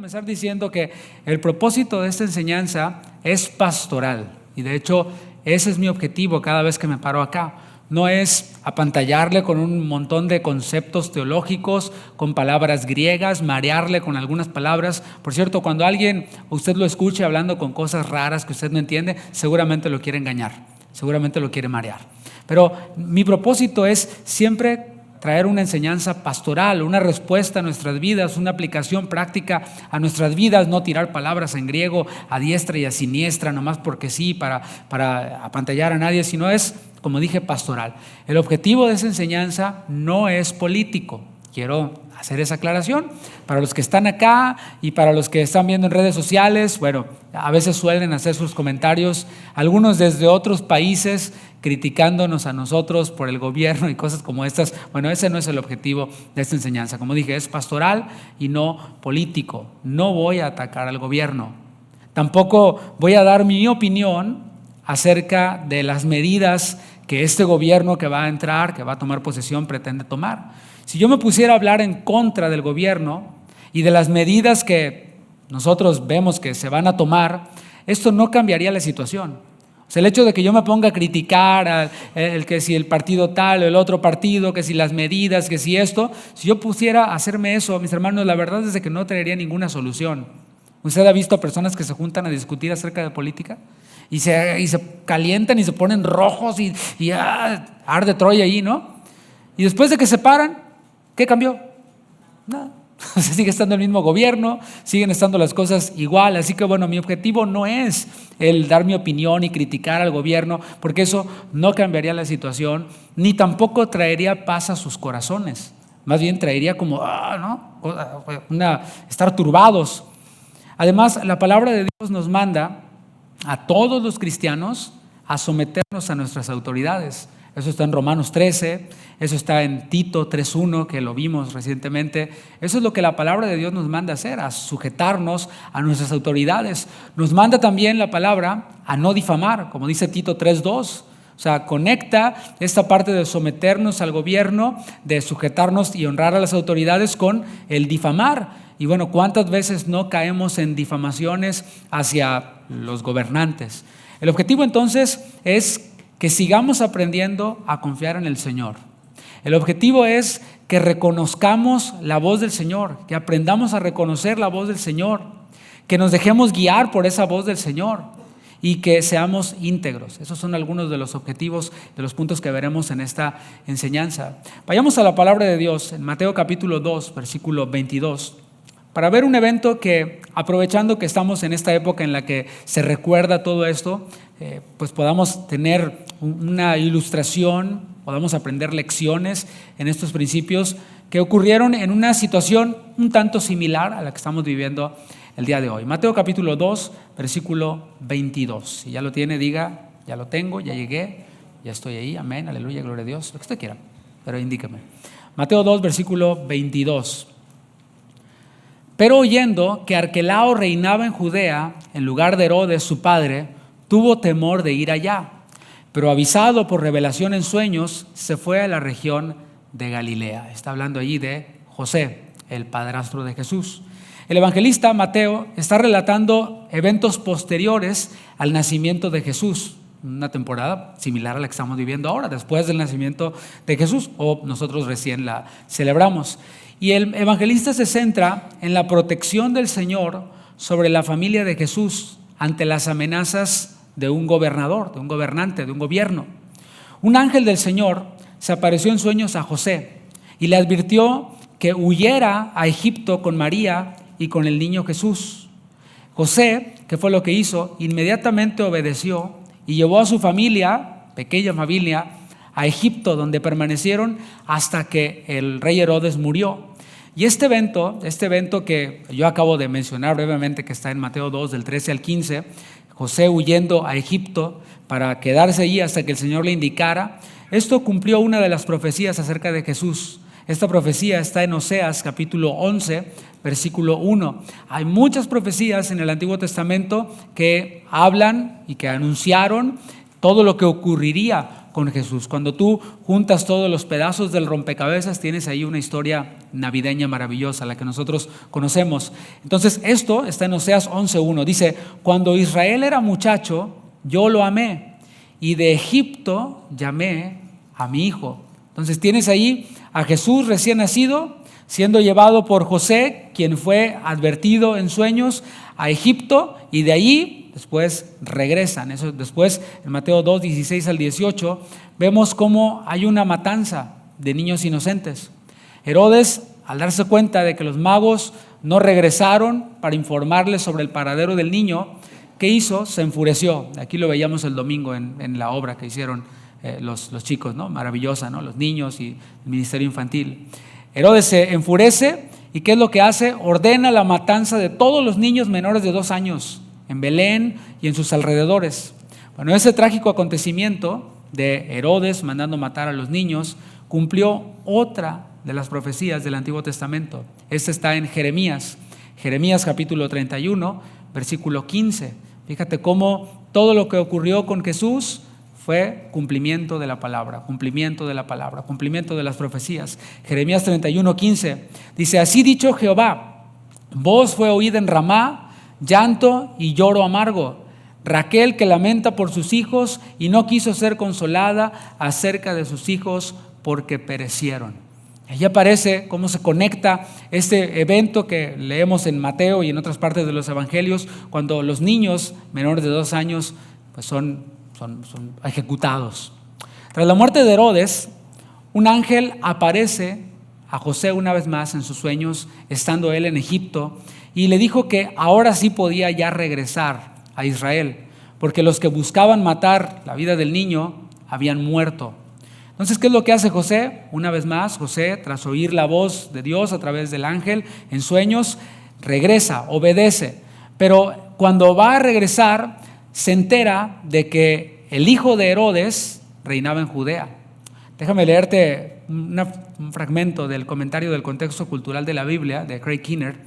comenzar diciendo que el propósito de esta enseñanza es pastoral. Y de hecho, ese es mi objetivo cada vez que me paro acá. No es apantallarle con un montón de conceptos teológicos, con palabras griegas, marearle con algunas palabras. Por cierto, cuando usted lo escuche hablando con cosas raras que usted no entiende, seguramente lo quiere engañar, seguramente lo quiere marear. Pero mi propósito es siempre traer una enseñanza pastoral, una respuesta a nuestras vidas, una aplicación práctica a nuestras vidas, no tirar palabras en griego a diestra y a siniestra, nomás porque sí, para apantallar a nadie, sino es, como dije, pastoral. El objetivo de esa enseñanza no es político. Quiero hacer esa aclaración para los que están acá y para los que están viendo en redes sociales. Bueno, a veces suelen hacer sus comentarios, algunos desde otros países, criticándonos a nosotros por el gobierno y cosas como estas. Bueno, ese no es el objetivo de esta enseñanza. Como dije, es pastoral y no político. No voy a atacar al gobierno. Tampoco voy a dar mi opinión acerca de las medidas que este gobierno que va a entrar, que va a tomar posesión, pretende tomar. Si yo me pusiera a hablar en contra del gobierno y de las medidas que nosotros vemos que se van a tomar, esto no cambiaría la situación. O sea, el hecho de que yo me ponga a criticar que si el partido tal o el otro partido, que si las medidas, que si esto, si yo pusiera a hacerme eso, mis hermanos, la verdad es de que no traería ninguna solución. ¿Usted ha visto a personas que se juntan a discutir acerca de política? Y se calientan y se ponen rojos y arde Troya ahí, ¿no? Y después de que se paran, ¿qué cambió? Nada. Sigue estando el mismo gobierno, siguen estando las cosas igual. Así que bueno, mi objetivo no es el dar mi opinión y criticar al gobierno, porque eso no cambiaría la situación, ni tampoco traería paz a sus corazones. Más bien traería como, estar turbados. Además, la palabra de Dios nos manda a todos los cristianos a someternos a nuestras autoridades. Eso está en Romanos 13, eso está en Tito 3:1, que lo vimos recientemente. Eso es lo que la palabra de Dios nos manda hacer, a sujetarnos a nuestras autoridades. Nos manda también la palabra a no difamar, como dice Tito 3:2. O sea, conecta esta parte de someternos al gobierno, de sujetarnos y honrar a las autoridades con el difamar. Y bueno, ¿cuántas veces no caemos en difamaciones hacia los gobernantes? El objetivo entonces es que sigamos aprendiendo a confiar en el Señor. El objetivo es que reconozcamos la voz del Señor, que aprendamos a reconocer la voz del Señor, que nos dejemos guiar por esa voz del Señor y que seamos íntegros. Esos son algunos de los objetivos, de los puntos que veremos en esta enseñanza. Vayamos a la palabra de Dios en Mateo capítulo 2, versículo 22. Para ver un evento que, aprovechando que estamos en esta época en la que se recuerda todo esto, pues podamos tener una ilustración, podamos aprender lecciones en estos principios que ocurrieron en una situación un tanto similar a la que estamos viviendo el día de hoy. Mateo capítulo 2, versículo 22. Si ya lo tiene, diga, ya lo tengo, ya llegué, ya estoy ahí, amén, aleluya, gloria a Dios, lo que usted quiera, pero indíqueme. Mateo 2, versículo 22. Pero oyendo que Arquelao reinaba en Judea, en lugar de Herodes su padre, tuvo temor de ir allá. Pero avisado por revelación en sueños, se fue a la región de Galilea. Está hablando allí de José, el padrastro de Jesús. El evangelista Mateo está relatando eventos posteriores al nacimiento de Jesús. Una temporada similar a la que estamos viviendo ahora, después del nacimiento de Jesús, o nosotros recién la celebramos. Y el evangelista se centra en la protección del Señor sobre la familia de Jesús ante las amenazas de un gobernador, de un gobernante, de un gobierno. Un ángel del Señor se apareció en sueños a José y le advirtió que huyera a Egipto con María y con el niño Jesús. José, ¿qué fue lo que hizo? Inmediatamente obedeció y llevó a su familia, pequeña familia, a Egipto, donde permanecieron hasta que el rey Herodes murió. Y este evento que yo acabo de mencionar brevemente, que está en Mateo 2, del 13 al 15, José huyendo a Egipto para quedarse allí hasta que el Señor le indicara, esto cumplió una de las profecías acerca de Jesús. Esta profecía está en Oseas capítulo 11, versículo 1. Hay muchas profecías en el Antiguo Testamento que hablan y que anunciaron todo lo que ocurriría con Jesús. Cuando tú juntas todos los pedazos del rompecabezas, tienes ahí una historia navideña maravillosa, la que nosotros conocemos. Entonces, esto está en Oseas 11:1. Dice: cuando Israel era muchacho, yo lo amé, y de Egipto llamé a mi hijo. Entonces tienes ahí a Jesús recién nacido, siendo llevado por José, quien fue advertido en sueños, a Egipto, y de allí después regresan. Eso después, en Mateo 2, 16 al 18, vemos cómo hay una matanza de niños inocentes. Herodes, al darse cuenta de que los magos no regresaron para informarles sobre el paradero del niño, ¿qué hizo? Se enfureció. Aquí lo veíamos el domingo en la obra que hicieron los chicos, ¿no? Maravillosa, ¿no? Los niños y el ministerio infantil. Herodes se enfurece, y ¿qué es lo que hace? Ordena la matanza de todos los niños menores de 2 años en Belén y en sus alrededores. Bueno, ese trágico acontecimiento de Herodes mandando matar a los niños cumplió otra de las profecías del Antiguo Testamento. Esta está en Jeremías capítulo 31, versículo 15. Fíjate cómo todo lo que ocurrió con Jesús fue cumplimiento de la palabra, cumplimiento de la palabra, cumplimiento de las profecías. Jeremías 31, 15 dice: así dicho Jehová, voz fue oída en Ramá, llanto y lloro amargo. Raquel que lamenta por sus hijos y no quiso ser consolada acerca de sus hijos porque perecieron. Allí aparece cómo se conecta este evento que leemos en Mateo y en otras partes de los evangelios, cuando los niños menores de 2 años pues son ejecutados. Tras la muerte de Herodes, un ángel aparece a José una vez más en sus sueños, estando él en Egipto, y le dijo que ahora sí podía ya regresar a Israel, porque los que buscaban matar la vida del niño habían muerto. Entonces, ¿qué es lo que hace José? Una vez más, José, tras oír la voz de Dios a través del ángel en sueños, regresa, obedece. Pero cuando va a regresar, se entera de que el hijo de Herodes reinaba en Judea. Déjame leerte un fragmento del comentario del contexto cultural de la Biblia, de Craig Keener,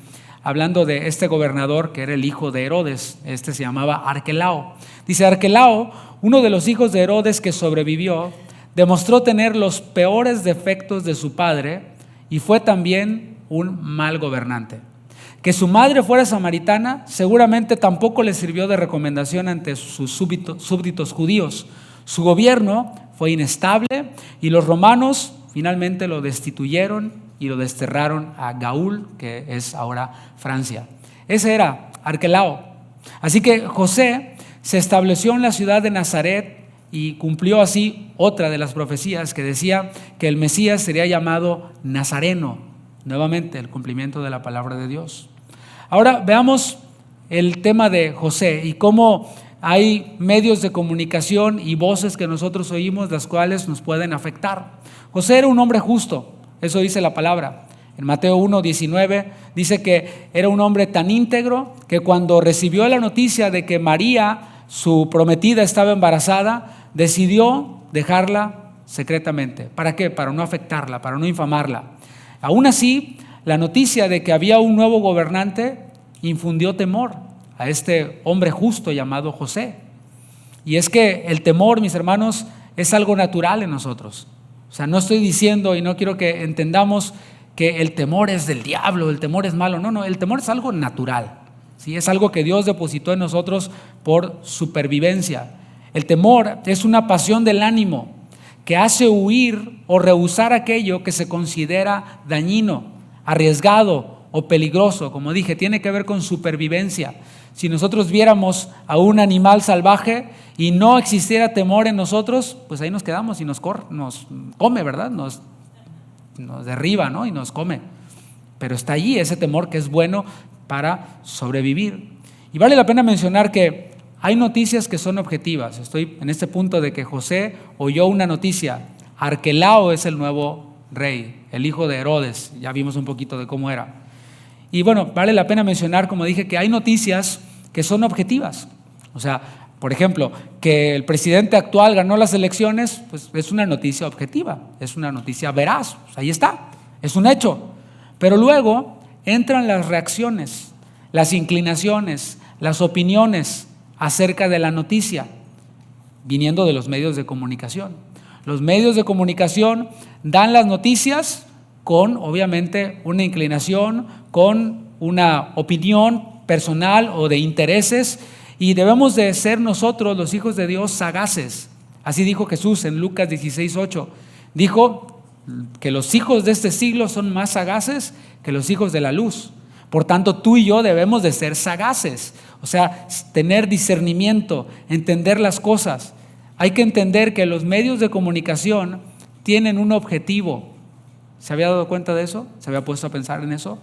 hablando de este gobernador que era el hijo de Herodes. Este se llamaba Arquelao. Dice: Arquelao, uno de los hijos de Herodes que sobrevivió, demostró tener los peores defectos de su padre y fue también un mal gobernante. Que su madre fuera samaritana seguramente tampoco le sirvió de recomendación ante sus súbditos judíos. Su gobierno fue inestable y los romanos finalmente lo destituyeron y lo desterraron a Gaul, que es ahora Francia. Ese era Arquelao. Así que José se estableció en la ciudad de Nazaret y cumplió así otra de las profecías que decía que el Mesías sería llamado Nazareno. Nuevamente el cumplimiento de la palabra de Dios. Ahora veamos el tema de José y cómo hay medios de comunicación y voces que nosotros oímos, las cuales nos pueden afectar. José era un hombre justo, eso dice la palabra. En Mateo 1:19 dice que era un hombre tan íntegro que cuando recibió la noticia de que María, su prometida, estaba embarazada, decidió dejarla secretamente. ¿Para qué? Para no afectarla, para no infamarla. Aún así, la noticia de que había un nuevo gobernante infundió temor a este hombre justo llamado José. Y es que el temor, mis hermanos, es algo natural en nosotros. O sea, no estoy diciendo y no quiero que entendamos que el temor es del diablo, el temor es malo. No, el temor es algo natural. ¿Sí? Es algo que Dios depositó en nosotros por supervivencia. El temor es una pasión del ánimo que hace huir o rehusar aquello que se considera dañino, arriesgado o peligroso. Como dije, tiene que ver con supervivencia. Si nosotros viéramos a un animal salvaje y no existiera temor en nosotros, pues ahí nos quedamos y nos come, ¿verdad? Nos derriba, ¿no? Y nos come. Pero está allí ese temor que es bueno para sobrevivir. Y vale la pena mencionar que hay noticias que son objetivas. Estoy en este punto de que José oyó una noticia. Arquelao es el nuevo rey, el hijo de Herodes. Ya vimos un poquito de cómo era. Y bueno, vale la pena mencionar, como dije, que hay noticias que son objetivas. O sea, por ejemplo, que el presidente actual ganó las elecciones, pues es una noticia objetiva, es una noticia veraz. Pues ahí está, es un hecho. Pero luego entran las reacciones, las inclinaciones, las opiniones acerca de la noticia, viniendo de los medios de comunicación. Los medios de comunicación dan las noticias con, obviamente, una inclinación, con una opinión personal o de intereses, y debemos de ser nosotros, los hijos de Dios, sagaces. Así dijo Jesús en Lucas 16:8. Dijo que los hijos de este siglo son más sagaces que los hijos de la luz. Por tanto, tú y yo debemos de ser sagaces, o sea, tener discernimiento, entender las cosas. Hay que entender que los medios de comunicación tienen un objetivo. ¿Se había dado cuenta de eso? ¿Se había puesto a pensar en eso?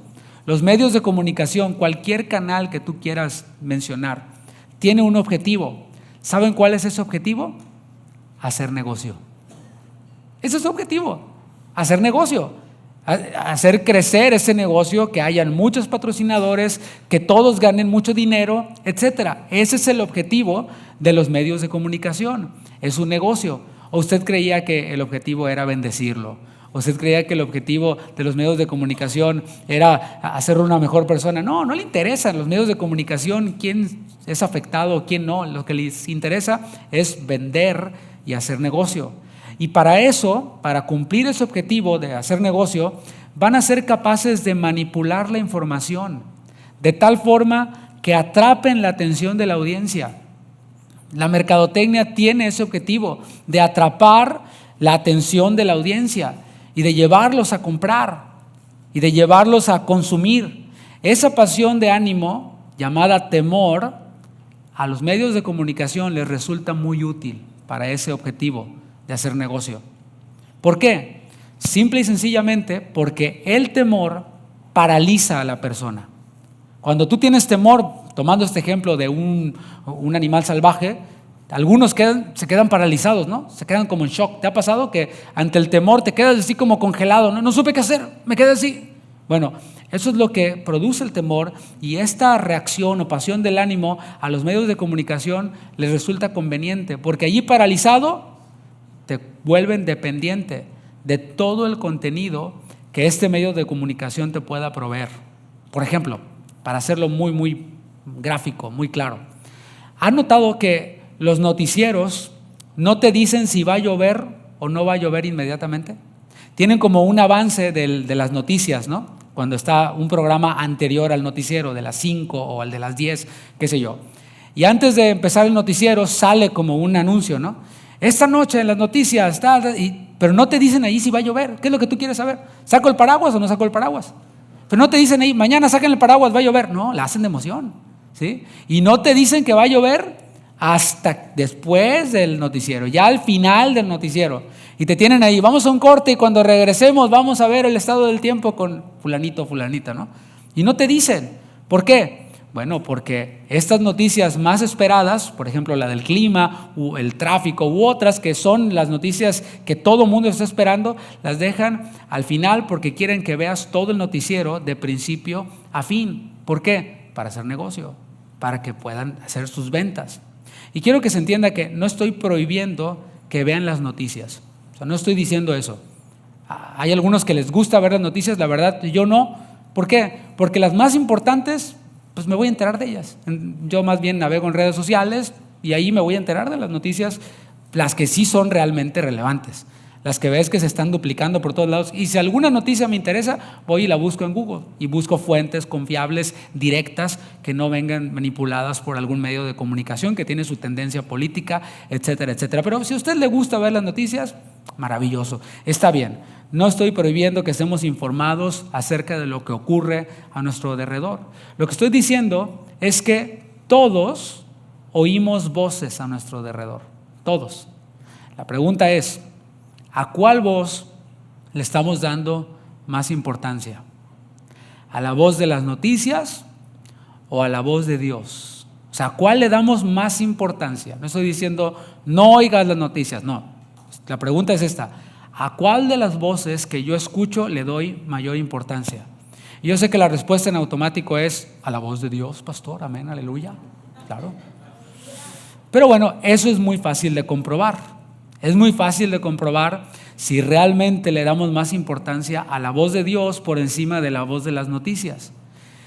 Los medios de comunicación, cualquier canal que tú quieras mencionar, tiene un objetivo. ¿Saben cuál es ese objetivo? Hacer negocio. Ese es su objetivo, hacer negocio, hacer crecer ese negocio, que hayan muchos patrocinadores, que todos ganen mucho dinero, etcétera. Ese es el objetivo de los medios de comunicación, es un negocio. ¿O usted creía que el objetivo era bendecirlo? ¿O usted creía que el objetivo de los medios de comunicación era hacerlo una mejor persona? No, no le interesan los medios de comunicación quién es afectado o quién no. Lo que les interesa es vender y hacer negocio. Y para eso, para cumplir ese objetivo de hacer negocio, van a ser capaces de manipular la información de tal forma que atrapen la atención de la audiencia. La mercadotecnia tiene ese objetivo de atrapar la atención de la audiencia y de llevarlos a comprar y de llevarlos a consumir. Esa pasión de ánimo, llamada temor, a los medios de comunicación les resulta muy útil para ese objetivo de hacer negocio. ¿Por qué? Simple y sencillamente porque el temor paraliza a la persona. Cuando tú tienes temor, tomando este ejemplo de un animal salvaje, algunos se quedan paralizados, ¿no? Se quedan como en shock. ¿Te ha pasado que ante el temor te quedas así como congelado? No supe qué hacer, me quedé así. Bueno, eso es lo que produce el temor, y esta reacción o pasión del ánimo a los medios de comunicación les resulta conveniente, porque allí paralizado te vuelven dependiente de todo el contenido que este medio de comunicación te pueda proveer. Por ejemplo, para hacerlo muy gráfico, muy claro, ¿has notado que los noticieros no te dicen si va a llover o no va a llover inmediatamente? Tienen como un avance de las noticias, ¿no? Cuando está un programa anterior al noticiero, de las 5 o al de las 10, qué sé yo. Y antes de empezar el noticiero sale como un anuncio, ¿no? Esta noche en las noticias, pero no te dicen ahí si va a llover. ¿Qué es lo que tú quieres saber? ¿Saco el paraguas o no saco el paraguas? Pero no te dicen ahí, mañana saquen el paraguas, va a llover. No, la hacen de emoción, ¿sí? Y no te dicen que va a llover hasta después del noticiero, ya al final del noticiero. Y te tienen ahí, vamos a un corte y cuando regresemos vamos a ver el estado del tiempo con fulanito o fulanita, ¿no? Y no te dicen. ¿Por qué? Bueno, porque estas noticias más esperadas, por ejemplo la del clima, o el tráfico u otras que son las noticias que todo mundo está esperando, las dejan al final porque quieren que veas todo el noticiero de principio a fin. ¿Por qué? Para hacer negocio, para que puedan hacer sus ventas. Y quiero que se entienda que no estoy prohibiendo que vean las noticias. O sea, no estoy diciendo eso. Hay algunos que les gusta ver las noticias, la verdad yo no. ¿Por qué? Porque las más importantes, pues me voy a enterar de ellas. Yo más bien navego en redes sociales y ahí me voy a enterar de las noticias, las que sí son realmente relevantes, las que ves que se están duplicando por todos lados. Y si alguna noticia me interesa, voy y la busco en Google y busco fuentes confiables, directas, que no vengan manipuladas por algún medio de comunicación que tiene su tendencia política, etcétera, etcétera. Pero si a usted le gusta ver las noticias, maravilloso, está bien. No estoy prohibiendo que estemos informados acerca de lo que ocurre a nuestro alrededor. Lo que estoy diciendo es que todos oímos voces a nuestro alrededor, todos. La pregunta es, ¿a cuál voz le estamos dando más importancia? ¿A la voz de las noticias o a la voz de Dios? O sea, ¿a cuál le damos más importancia? No estoy diciendo no oigas las noticias, no. La pregunta es esta: ¿a cuál de las voces que yo escucho le doy mayor importancia? Y yo sé que la respuesta en automático es a la voz de Dios, pastor, amén, aleluya, claro. Pero bueno, eso es muy fácil de comprobar. Es muy fácil de comprobar si realmente le damos más importancia a la voz de Dios por encima de la voz de las noticias.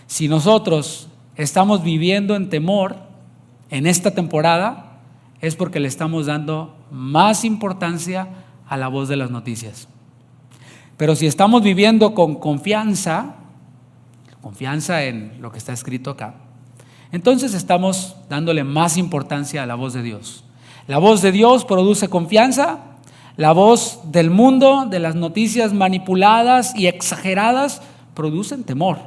Si nosotros estamos viviendo en temor en esta temporada, es porque le estamos dando más importancia a la voz de las noticias. Pero si estamos viviendo con confianza en lo que está escrito acá, entonces estamos dándole más importancia a la voz de Dios. La voz de Dios produce confianza. La voz del mundo, de las noticias manipuladas y exageradas, producen temor.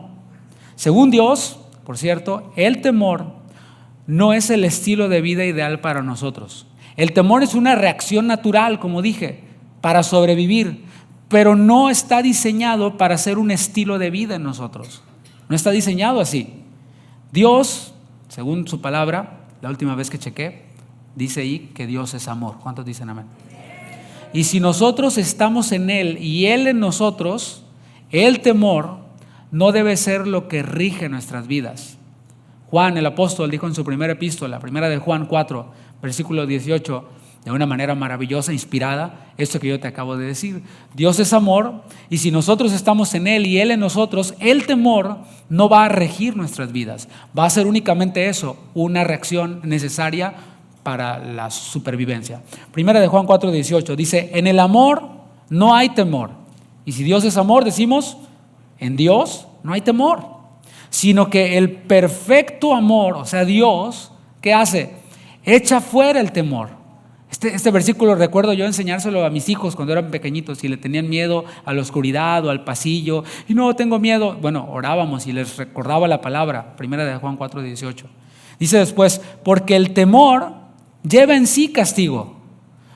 Según Dios, por cierto, el temor no es el estilo de vida ideal para nosotros. El temor es una reacción natural, como dije, para sobrevivir, pero no está diseñado para ser un estilo de vida en nosotros. No está diseñado así. Dios, según su palabra, la última vez que chequé, dice ahí que Dios es amor. ¿Cuántos dicen amén? Y si nosotros estamos en Él y Él en nosotros, el temor no debe ser lo que rige nuestras vidas. Juan el apóstol dijo en su primera epístola, primera de Juan 4, versículo 18, de una manera maravillosa, inspirada, esto que yo te acabo de decir. Dios es amor, y si nosotros estamos en Él y Él en nosotros, el temor no va a regir nuestras vidas. Va a ser únicamente eso, una reacción necesaria para la supervivencia. Primera de Juan 4, 18 dice: en el amor no hay temor. Y si Dios es amor, decimos, en Dios no hay temor, sino que el perfecto amor, o sea, Dios, ¿qué hace? Echa fuera el temor. Este versículo recuerdo yo enseñárselo a mis hijos cuando eran pequeñitos y le tenían miedo a la oscuridad o al pasillo. Y no, tengo miedo. Bueno, orábamos y les recordaba la palabra, primera de Juan 4, 18. Dice después, porque el temor lleva en sí castigo.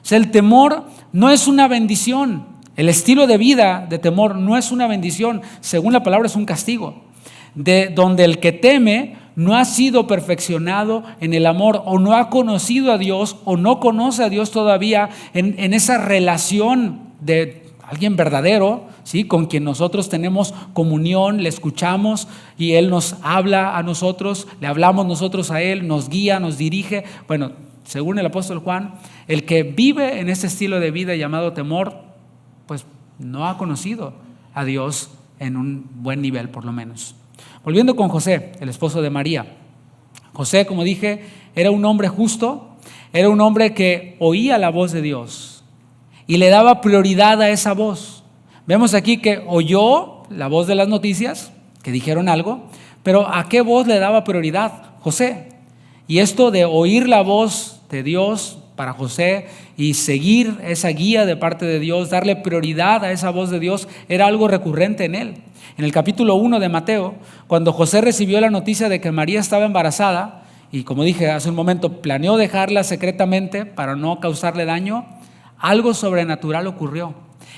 O sea, el temor no es una bendición. El estilo de vida de temor no es una bendición. Según la palabra, es un castigo. De donde el que teme no ha sido perfeccionado en el amor, o no ha conocido a Dios, o no conoce a Dios todavía en esa relación de alguien verdadero, ¿sí? Con quien nosotros tenemos comunión, le escuchamos y Él nos habla a nosotros, le hablamos nosotros a Él, nos guía, nos dirige. Bueno, según el apóstol Juan, el que vive en ese estilo de vida llamado temor, pues no ha conocido a Dios en un buen nivel, por lo menos. Volviendo con José, el esposo de María. José, como dije, era un hombre justo, era un hombre que oía la voz de Dios y le daba prioridad a esa voz. Vemos aquí que oyó la voz de las noticias, que dijeron algo, pero ¿a qué voz le daba prioridad? José. Y esto de oír la voz de Dios para José y seguir esa guía de parte de Dios, darle prioridad a esa voz de Dios, era algo recurrente en él. En el capítulo 1 de Mateo, cuando José recibió la noticia de que María estaba embarazada, y como dije hace un momento, planeó dejarla secretamente para no causarle daño, algo sobrenatural ocurrió.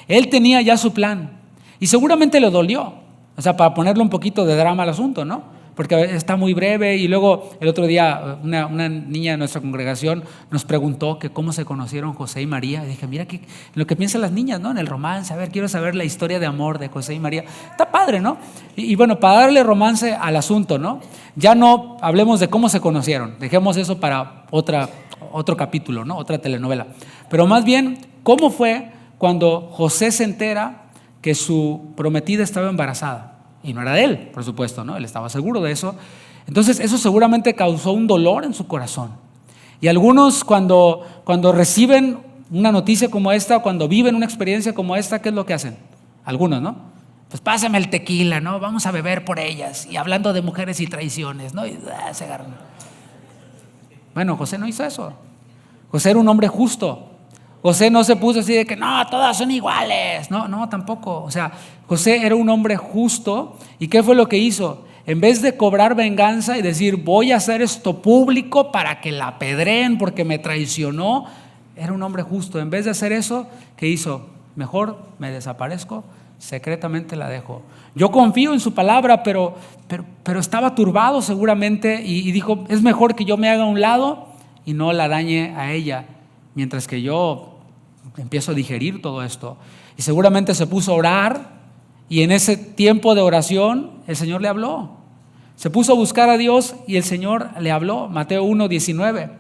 Él tenía ya su plan y seguramente le dolió, o sea, para ponerle un poquito de drama al asunto, ¿no? Porque está muy breve. Y luego el otro día una niña de nuestra congregación nos preguntó que cómo se conocieron José y María. Y dije, mira lo que piensan las niñas, ¿no? En el romance, a ver, quiero saber la historia de amor de José y María. Está padre, ¿no? Y bueno, para darle romance al asunto, ¿no? Ya no hablemos de cómo se conocieron, dejemos eso para otro capítulo, ¿no? Otra telenovela. Pero más bien, ¿cómo fue cuando José se entera que su prometida estaba embarazada? Y no era de él, por supuesto, ¿no? Él estaba seguro de eso. Entonces eso seguramente causó un dolor en su corazón. Y algunos cuando reciben una noticia como esta, cuando viven una experiencia como esta, ¿qué es lo que hacen? Algunos, ¿no? Pues pásame el tequila, ¿no? Vamos a beber por ellas. Y hablando de mujeres y traiciones, ¿no? Y se agarran. Bueno, José no hizo eso. José era un hombre justo. José no se puso así de que no, todas son iguales. No, tampoco. O sea, José era un hombre justo. ¿Y qué fue lo que hizo? En vez de cobrar venganza y decir, voy a hacer esto público para que la apedreen porque me traicionó, era un hombre justo. En vez de hacer eso, ¿qué hizo? Mejor me desaparezco, secretamente la dejo. Yo confío en su palabra, pero estaba turbado seguramente y dijo, es mejor que yo me haga a un lado y no la dañe a ella, mientras que yo empiezo a digerir todo esto. Y seguramente se puso a orar, y en ese tiempo de oración el Señor le habló. Se puso a buscar a Dios y el Señor le habló. Mateo 1, 19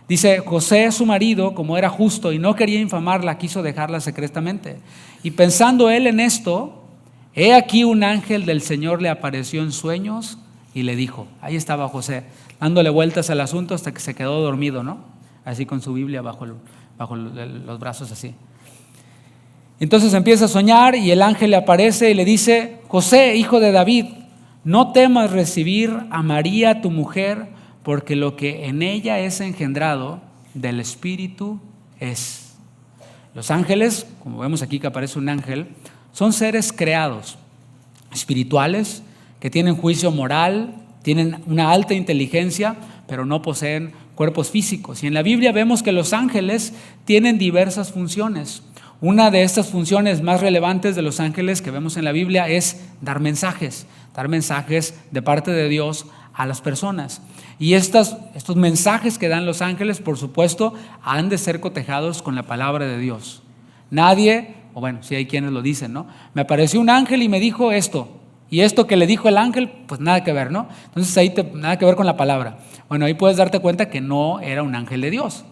dice, José su marido, como era justo y no quería infamarla, quiso dejarla secretamente. Y pensando él en esto, he aquí un ángel del Señor le apareció en sueños y le dijo, ahí estaba José, dándole vueltas al asunto hasta que se quedó dormido, ¿no? Así con su Biblia bajo los brazos así. Entonces empieza a soñar y el ángel le aparece y le dice: José, hijo de David, no temas recibir a María tu mujer, porque lo que en ella es engendrado del Espíritu es. Los ángeles, como vemos aquí que aparece un ángel, son seres creados, espirituales, que tienen juicio moral, tienen una alta inteligencia, pero no poseen cuerpos físicos. Y en la Biblia vemos que los ángeles tienen diversas funciones. Una de estas funciones más relevantes de los ángeles que vemos en la Biblia es dar mensajes de parte de Dios a las personas. Y estos mensajes que dan los ángeles, por supuesto, han de ser cotejados con la palabra de Dios. Nadie, o bueno, sí hay quienes lo dicen, ¿no? Me apareció un ángel y me dijo esto, y esto que le dijo el ángel, pues nada que ver, ¿no? Entonces ahí nada que ver con la palabra. Bueno, ahí puedes darte cuenta que no era un ángel de Dios,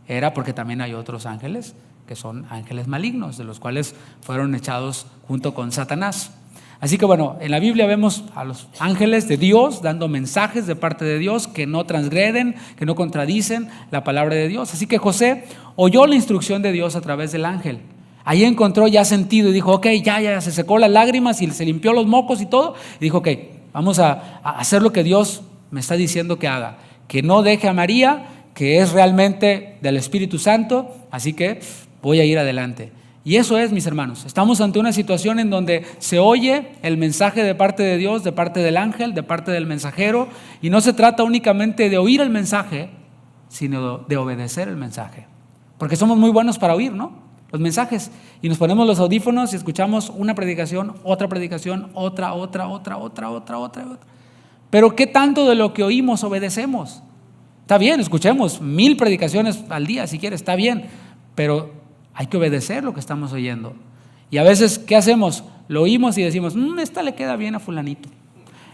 era porque también hay otros ángeles que son ángeles malignos, de los cuales fueron echados junto con Satanás. Así que bueno, en la Biblia vemos a los ángeles de Dios dando mensajes de parte de Dios que no transgreden, que no contradicen la palabra de Dios. Así que José oyó la instrucción de Dios a través del ángel. Ahí encontró ya sentido y dijo: ok, ya se secó las lágrimas y se limpió los mocos y todo. Y dijo: ok, vamos a hacer lo que Dios me está diciendo que haga. Que no deje a María, que es realmente del Espíritu Santo, así que voy a ir adelante. Y eso es, mis hermanos, estamos ante una situación en donde se oye el mensaje de parte de Dios, de parte del ángel, de parte del mensajero, y no se trata únicamente de oír el mensaje, sino de obedecer el mensaje. Porque somos muy buenos para oír, ¿no? Los mensajes. Y nos ponemos los audífonos y escuchamos una predicación, otra, otra. Pero ¿qué tanto de lo que oímos obedecemos? Está bien, escuchemos 1000 predicaciones al día si quieres, está bien, pero hay que obedecer lo que estamos oyendo. Y a veces, ¿qué hacemos? Lo oímos y decimos: esta le queda bien a fulanito,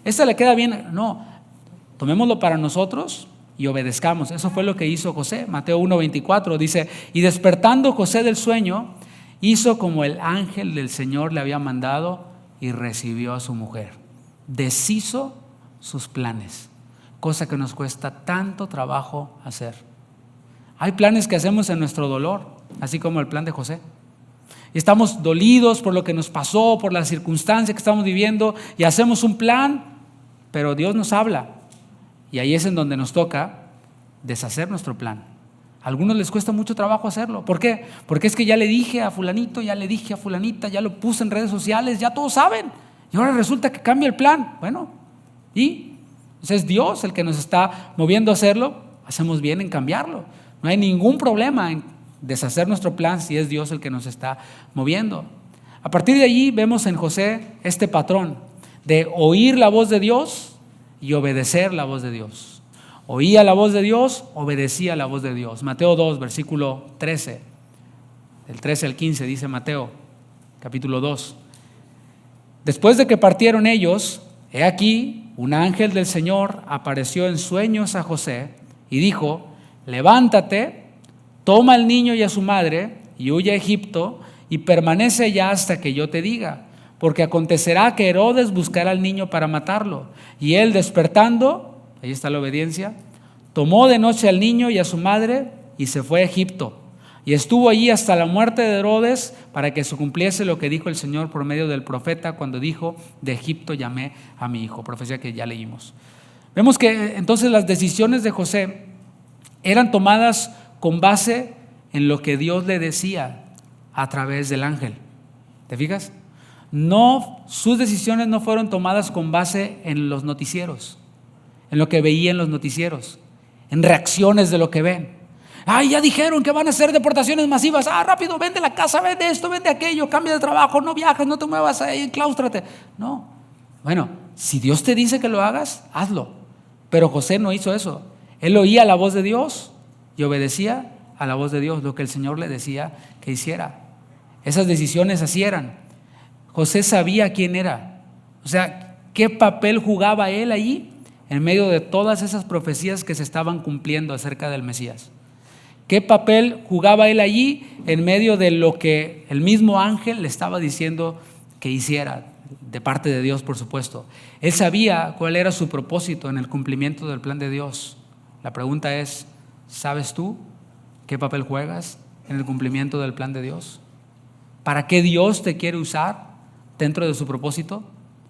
esta le queda bien. No, tomémoslo para nosotros y obedezcamos. Eso fue lo que hizo José. Mateo 1:24 dice: y despertando José del sueño, hizo como el ángel del Señor le había mandado y recibió a su mujer. Deshizo sus planes, cosa que nos cuesta tanto trabajo hacer. Hay planes que hacemos en nuestro dolor, así como el plan de José. Y estamos dolidos por lo que nos pasó, por la circunstancia que estamos viviendo, y hacemos un plan, pero Dios nos habla. Y ahí es en donde nos toca deshacer nuestro plan. A algunos les cuesta mucho trabajo hacerlo. ¿Por qué? Porque es que ya le dije a fulanito, ya le dije a fulanita, ya lo puse en redes sociales, ya todos saben. Y ahora resulta que cambia el plan. Bueno, y es Dios el que nos está moviendo a hacerlo. Hacemos bien en cambiarlo. No hay ningún problema en deshacer nuestro plan si es Dios el que nos está moviendo. A partir de allí vemos en José este patrón de oír la voz de Dios y obedecer la voz de Dios. Oía la voz de Dios, obedecía la voz de Dios. Mateo 2, versículo 13, del 13 al 15 dice Mateo, capítulo 2. Después de que partieron ellos, he aquí, un ángel del Señor apareció en sueños a José y dijo: levántate, toma al niño y a su madre y huye a Egipto y permanece allá hasta que yo te diga, porque acontecerá que Herodes buscará al niño para matarlo. Y él, despertando, ahí está la obediencia, tomó de noche al niño y a su madre y se fue a Egipto. Y estuvo allí hasta la muerte de Herodes, para que se cumpliese lo que dijo el Señor por medio del profeta cuando dijo: de Egipto llamé a mi hijo. Profecía que ya leímos. Vemos que entonces las decisiones de José eran tomadas con base en lo que Dios le decía a través del ángel. ¿Te fijas? No, sus decisiones no fueron tomadas con base en los noticieros, en lo que veía en los noticieros, en reacciones de lo que ven. Ay, ya dijeron que van a hacer deportaciones masivas. Rápido, vende la casa, vende esto, vende aquello, cambia de trabajo, no viajes, no te muevas ahí, encláustrate. No. Bueno, si Dios te dice que lo hagas, hazlo. Pero José no hizo eso. Él oía la voz de Dios y obedecía a la voz de Dios, lo que el Señor le decía que hiciera. Esas decisiones así eran. José sabía quién era. O sea, ¿qué papel jugaba él allí en medio de todas esas profecías que se estaban cumpliendo acerca del Mesías? ¿Qué papel jugaba él allí en medio de lo que el mismo ángel le estaba diciendo que hiciera? De parte de Dios, por supuesto. Él sabía cuál era su propósito en el cumplimiento del plan de Dios. La pregunta es: ¿sabes tú qué papel juegas en el cumplimiento del plan de Dios? para qué Dios te quiere usar dentro de su propósito?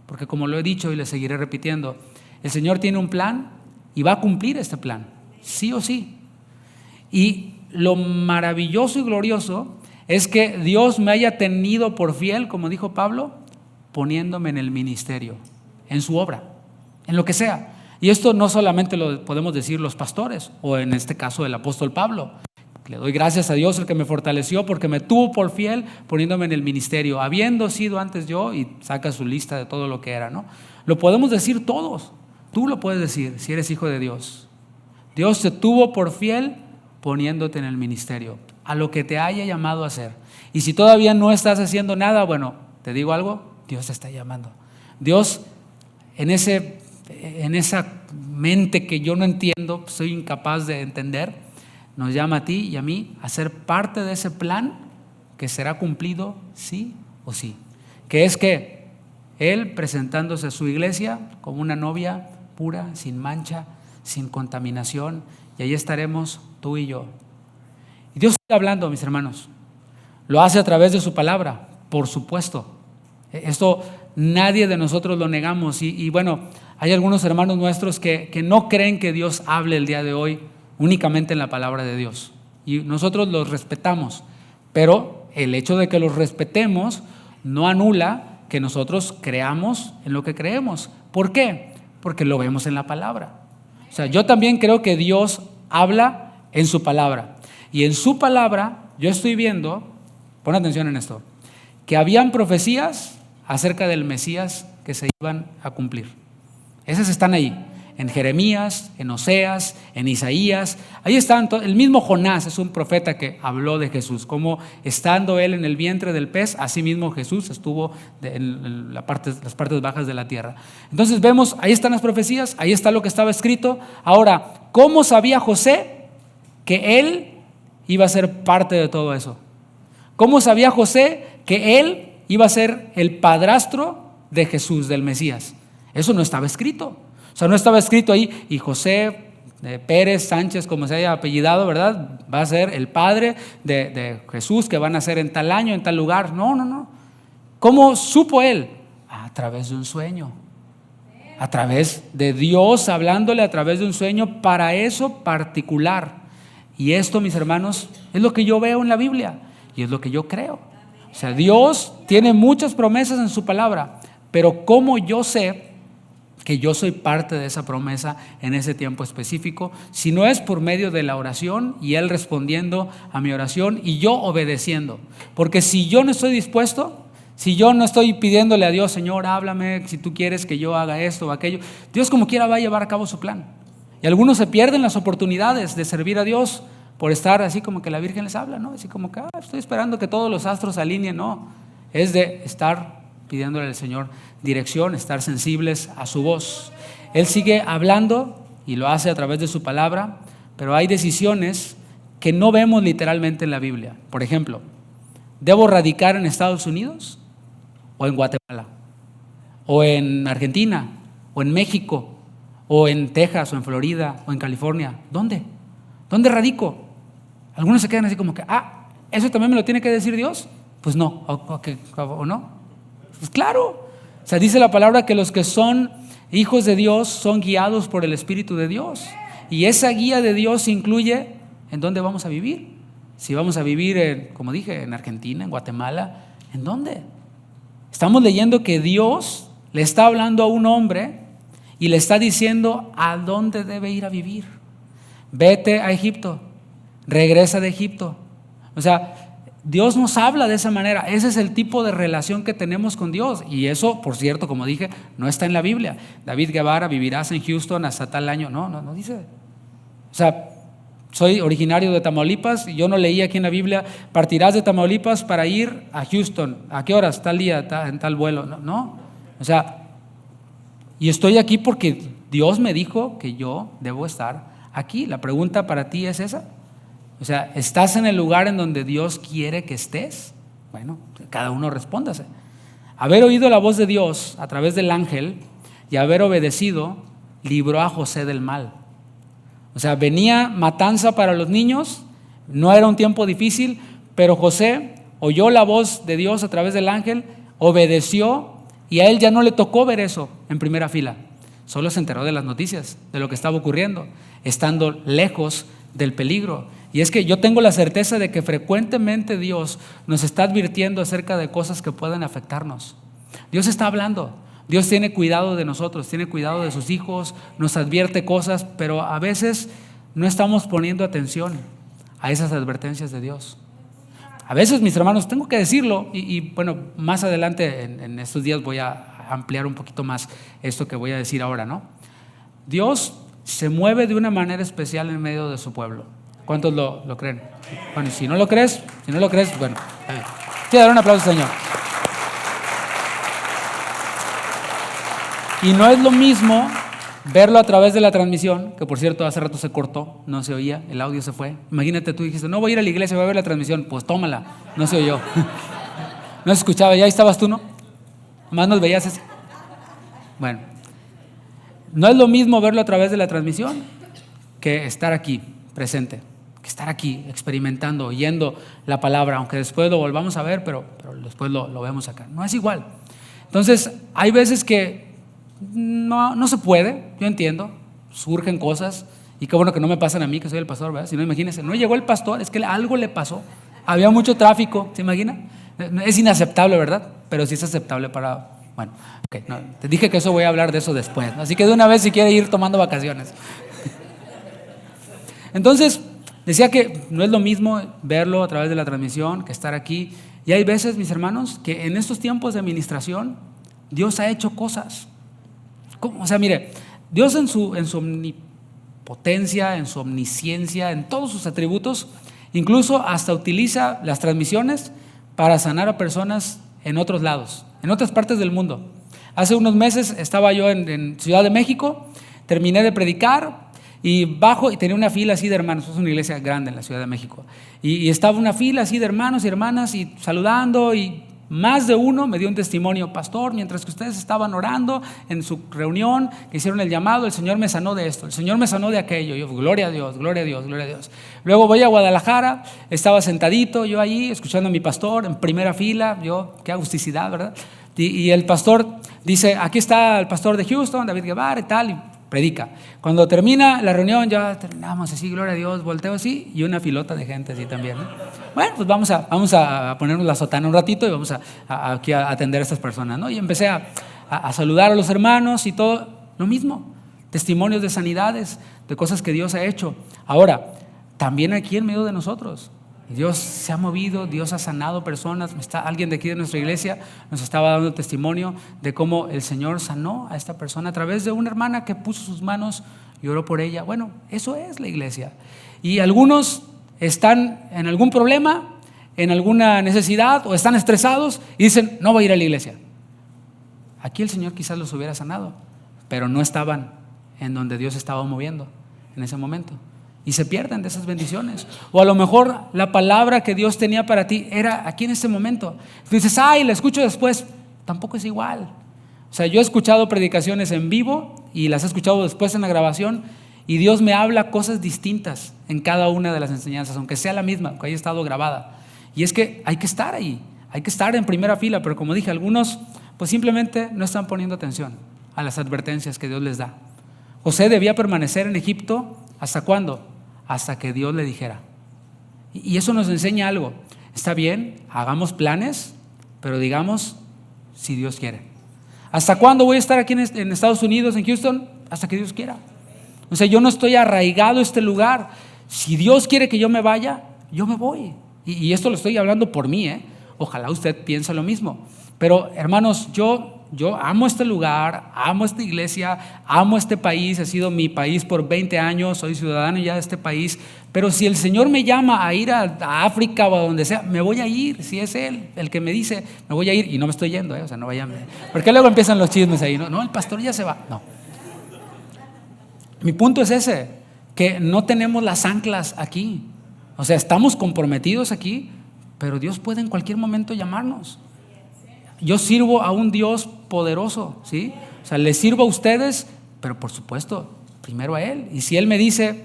Porque como lo he dicho y le seguiré repitiendo, el Señor tiene un plan y va a cumplir este plan, sí o sí. Y lo maravilloso y glorioso es que Dios me haya tenido por fiel, como dijo Pablo, poniéndome en el ministerio, en su obra, en lo que sea. Y esto no solamente lo podemos decir los pastores, o en este caso el apóstol Pablo. Le doy gracias a Dios el que me fortaleció porque me tuvo por fiel poniéndome en el ministerio, habiendo sido antes yo, y saca su lista de todo lo que era, ¿no? Lo podemos decir todos. Tú lo puedes decir si eres hijo de Dios. Dios te tuvo por fiel poniéndote en el ministerio, a lo que te haya llamado a hacer. Y si todavía no estás haciendo nada, bueno, te digo algo, Dios te está llamando. Dios, en esa mente que yo no entiendo, soy incapaz de entender, nos llama a ti y a mí a ser parte de ese plan que será cumplido sí o sí. Que es que Él presentándose a su iglesia como una novia pura, sin mancha, sin contaminación, y ahí estaremos tú y yo. Y Dios está hablando, mis hermanos. Lo hace a través de su palabra, por supuesto. Esto nadie de nosotros lo negamos. Y bueno, hay algunos hermanos nuestros que no creen que Dios hable el día de hoy únicamente en la palabra de Dios. Y nosotros los respetamos. Pero el hecho de que los respetemos no anula que nosotros creamos en lo que creemos. ¿Por qué? Porque lo vemos en la palabra. O sea, yo también creo que Dios habla en su palabra. Y en su palabra yo estoy viendo, pon atención en esto, que habían profecías acerca del Mesías que se iban a cumplir. Esas están ahí, en Jeremías, en Oseas, en Isaías. Ahí están, el mismo Jonás es un profeta que habló de Jesús, como estando él en el vientre del pez, así mismo Jesús estuvo en las partes bajas de la tierra. Entonces vemos, ahí están las profecías, ahí está lo que estaba escrito. Ahora, ¿cómo sabía José que él iba a ser parte de todo eso? ¿Cómo sabía José que él iba a ser el padrastro de Jesús, del Mesías? Eso no estaba escrito. O sea, no estaba escrito ahí, y José Pérez Sánchez, como se haya apellidado, ¿verdad?, va a ser el padre de Jesús, que van a ser en tal año, en tal lugar. No. ¿Cómo supo él? A través de un sueño. A través de Dios hablándole a través de un sueño para eso particular. Y esto, mis hermanos, es lo que yo veo en la Biblia y es lo que yo creo. O sea, Dios tiene muchas promesas en su palabra, pero ¿cómo yo sé que yo soy parte de esa promesa en ese tiempo específico? Si no es por medio de la oración y Él respondiendo a mi oración y yo obedeciendo. Porque si yo no estoy dispuesto, si yo no estoy pidiéndole a Dios, Señor, háblame, si tú quieres que yo haga esto o aquello, Dios como quiera va a llevar a cabo su plan. Y algunos se pierden las oportunidades de servir a Dios por estar así como que la Virgen les habla, ¿no? Así como que estoy esperando que todos los astros se alineen. No, es de estar pidiéndole al Señor dirección, estar sensibles a su voz. Él sigue hablando y lo hace a través de su palabra, pero hay decisiones que no vemos literalmente en la Biblia. Por ejemplo, ¿debo radicar en Estados Unidos o en Guatemala? ¿O en Argentina? ¿O en México? ¿O en Texas? ¿O en Florida? ¿O en California? ¿Dónde? ¿Dónde radico? Algunos se quedan así como que, ¿eso también me lo tiene que decir Dios? Pues no, ¿o no? Pues claro. O sea, dice la palabra que los que son hijos de Dios son guiados por el Espíritu de Dios. Y esa guía de Dios incluye en dónde vamos a vivir. Si vamos a vivir, como dije, en Argentina, en Guatemala, ¿en dónde? Estamos leyendo que Dios le está hablando a un hombre y le está diciendo a dónde debe ir a vivir. Vete a Egipto, regresa de Egipto. O sea, Dios nos habla de esa manera. Ese es el tipo de relación que tenemos con Dios. Y eso, por cierto, como dije, no está en la Biblia. David Guevara, vivirás en Houston hasta tal año. No dice. O sea, soy originario de Tamaulipas y yo no leí aquí en la Biblia, partirás de Tamaulipas para ir a Houston. ¿A qué horas? Tal día, en tal vuelo. No. O sea, y estoy aquí porque Dios me dijo que yo debo estar aquí. La pregunta para ti es esa. O sea, ¿estás en el lugar en donde Dios quiere que estés? Bueno, cada uno respóndase. Haber oído la voz de Dios a través del ángel y haber obedecido libró a José del mal. O sea, venía matanza para los niños, no era un tiempo difícil, pero José oyó la voz de Dios a través del ángel, obedeció y a él ya no le tocó ver eso en primera fila. Solo se enteró de las noticias, de lo que estaba ocurriendo, estando lejos del peligro. Y es que yo tengo la certeza de que frecuentemente Dios nos está advirtiendo acerca de cosas que pueden afectarnos. Dios está hablando. Dios tiene cuidado de nosotros, tiene cuidado de sus hijos, nos advierte cosas, pero a veces no estamos poniendo atención a esas advertencias de Dios. A veces, mis hermanos, tengo que decirlo, y bueno, más adelante en estos días voy a ampliar un poquito más esto que voy a decir ahora, ¿no? Dios se mueve de una manera especial en medio de su pueblo. ¿Cuántos lo creen? Bueno, si no lo crees, bueno, quiero dar un aplauso al Señor. Y no es lo mismo verlo a través de la transmisión, que por cierto hace rato se cortó, no se oía, el audio se fue. Imagínate, tú dijiste, no voy a ir a la iglesia, voy a ver la transmisión. Pues tómala, no se oyó. No se escuchaba, ya estabas tú, ¿no? Más nos veías así. Bueno, no es lo mismo verlo a través de la transmisión que estar aquí, presente, que estar aquí, experimentando, oyendo la palabra, aunque después lo volvamos a ver, pero después lo vemos acá. No es igual. Entonces, hay veces que no se puede, yo entiendo, surgen cosas, y qué bueno que no me pasan a mí, que soy el pastor, ¿verdad? Si no, imagínense, no llegó el pastor, es que algo le pasó, había mucho tráfico, ¿se imagina? Es inaceptable, ¿verdad? Pero sí es aceptable para, bueno, okay, no, te dije que eso voy a hablar de eso después, ¿no? Así que de una vez si quiere ir tomando vacaciones. Entonces, decía que no es lo mismo verlo a través de la transmisión que estar aquí, y hay veces, mis hermanos, que en estos tiempos de administración, Dios ha hecho cosas. ¿Cómo? O sea, mire, Dios en su omnipotencia, en su omnisciencia, en todos sus atributos, incluso hasta utiliza las transmisiones para sanar a personas en otros lados, en otras partes del mundo. Hace unos meses estaba yo en Ciudad de México, terminé de predicar y bajo y tenía una fila así de hermanos, es una iglesia grande en la Ciudad de México, y estaba una fila así de hermanos y hermanas y saludando, y más de uno me dio un testimonio: pastor, mientras que ustedes estaban orando en su reunión, que hicieron el llamado, el Señor me sanó de esto, el Señor me sanó de aquello. Yo, gloria a Dios, gloria a Dios, gloria a Dios. Luego voy a Guadalajara, estaba sentadito yo allí, escuchando a mi pastor en primera fila, yo, qué agusticidad, ¿verdad? Y el pastor dice, aquí está el pastor de Houston, David Guevara y tal, y predica. Cuando termina la reunión, ya terminamos así, gloria a Dios, volteo así, y una filota de gente así también, ¿no? Bueno, pues vamos a ponernos la sotana un ratito y vamos aquí a atender a estas personas, ¿no? Y empecé a saludar a los hermanos y todo, lo mismo, testimonios de sanidades, de cosas que Dios ha hecho. Ahora, también aquí en medio de nosotros, Dios se ha movido, Dios ha sanado personas. Alguien de aquí de nuestra iglesia nos estaba dando testimonio de cómo el Señor sanó a esta persona a través de una hermana que puso sus manos y oró por ella. Bueno, eso es la iglesia. Y algunos están en algún problema, en alguna necesidad, o están estresados y dicen, no voy a ir a la iglesia. Aquí el Señor quizás los hubiera sanado, pero no estaban en donde Dios estaba moviendo en ese momento, y se pierden de esas bendiciones. O a lo mejor la palabra que Dios tenía para ti era aquí en este momento. Tú dices, ay, la escucho después. Tampoco es igual. O sea, yo he escuchado predicaciones en vivo y las he escuchado después en la grabación, y Dios me habla cosas distintas en cada una de las enseñanzas, aunque sea la misma, aunque haya estado grabada. Y es que hay que estar ahí, hay que estar en primera fila, pero como dije, algunos pues simplemente no están poniendo atención a las advertencias que Dios les da. José debía permanecer en Egipto, ¿hasta cuándo? Hasta que Dios le dijera. Y eso nos enseña algo. Está bien, hagamos planes, pero digamos si Dios quiere. ¿Hasta cuándo voy a estar aquí en Estados Unidos, en Houston? Hasta que Dios quiera. O sea, yo no estoy arraigado a este lugar. Si Dios quiere que yo me vaya, yo me voy. Y esto lo estoy hablando por mí, ¿eh? Ojalá usted piense lo mismo. Pero hermanos, yo amo este lugar, amo esta iglesia, amo este país, ha sido mi país por 20 años, soy ciudadano ya de este país, pero si el Señor me llama a ir a África o a donde sea, me voy a ir. Si es Él el que me dice, me voy a ir, y no me estoy yendo, o sea, no vayan. Porque luego empiezan los chismes ahí, no, el pastor ya se va, no. Mi punto es ese, que no tenemos las anclas aquí, o sea, estamos comprometidos aquí, pero Dios puede en cualquier momento llamarnos. Yo sirvo a un Dios poderoso, ¿sí? O sea, les sirvo a ustedes, pero por supuesto, primero a Él. Y si Él me dice,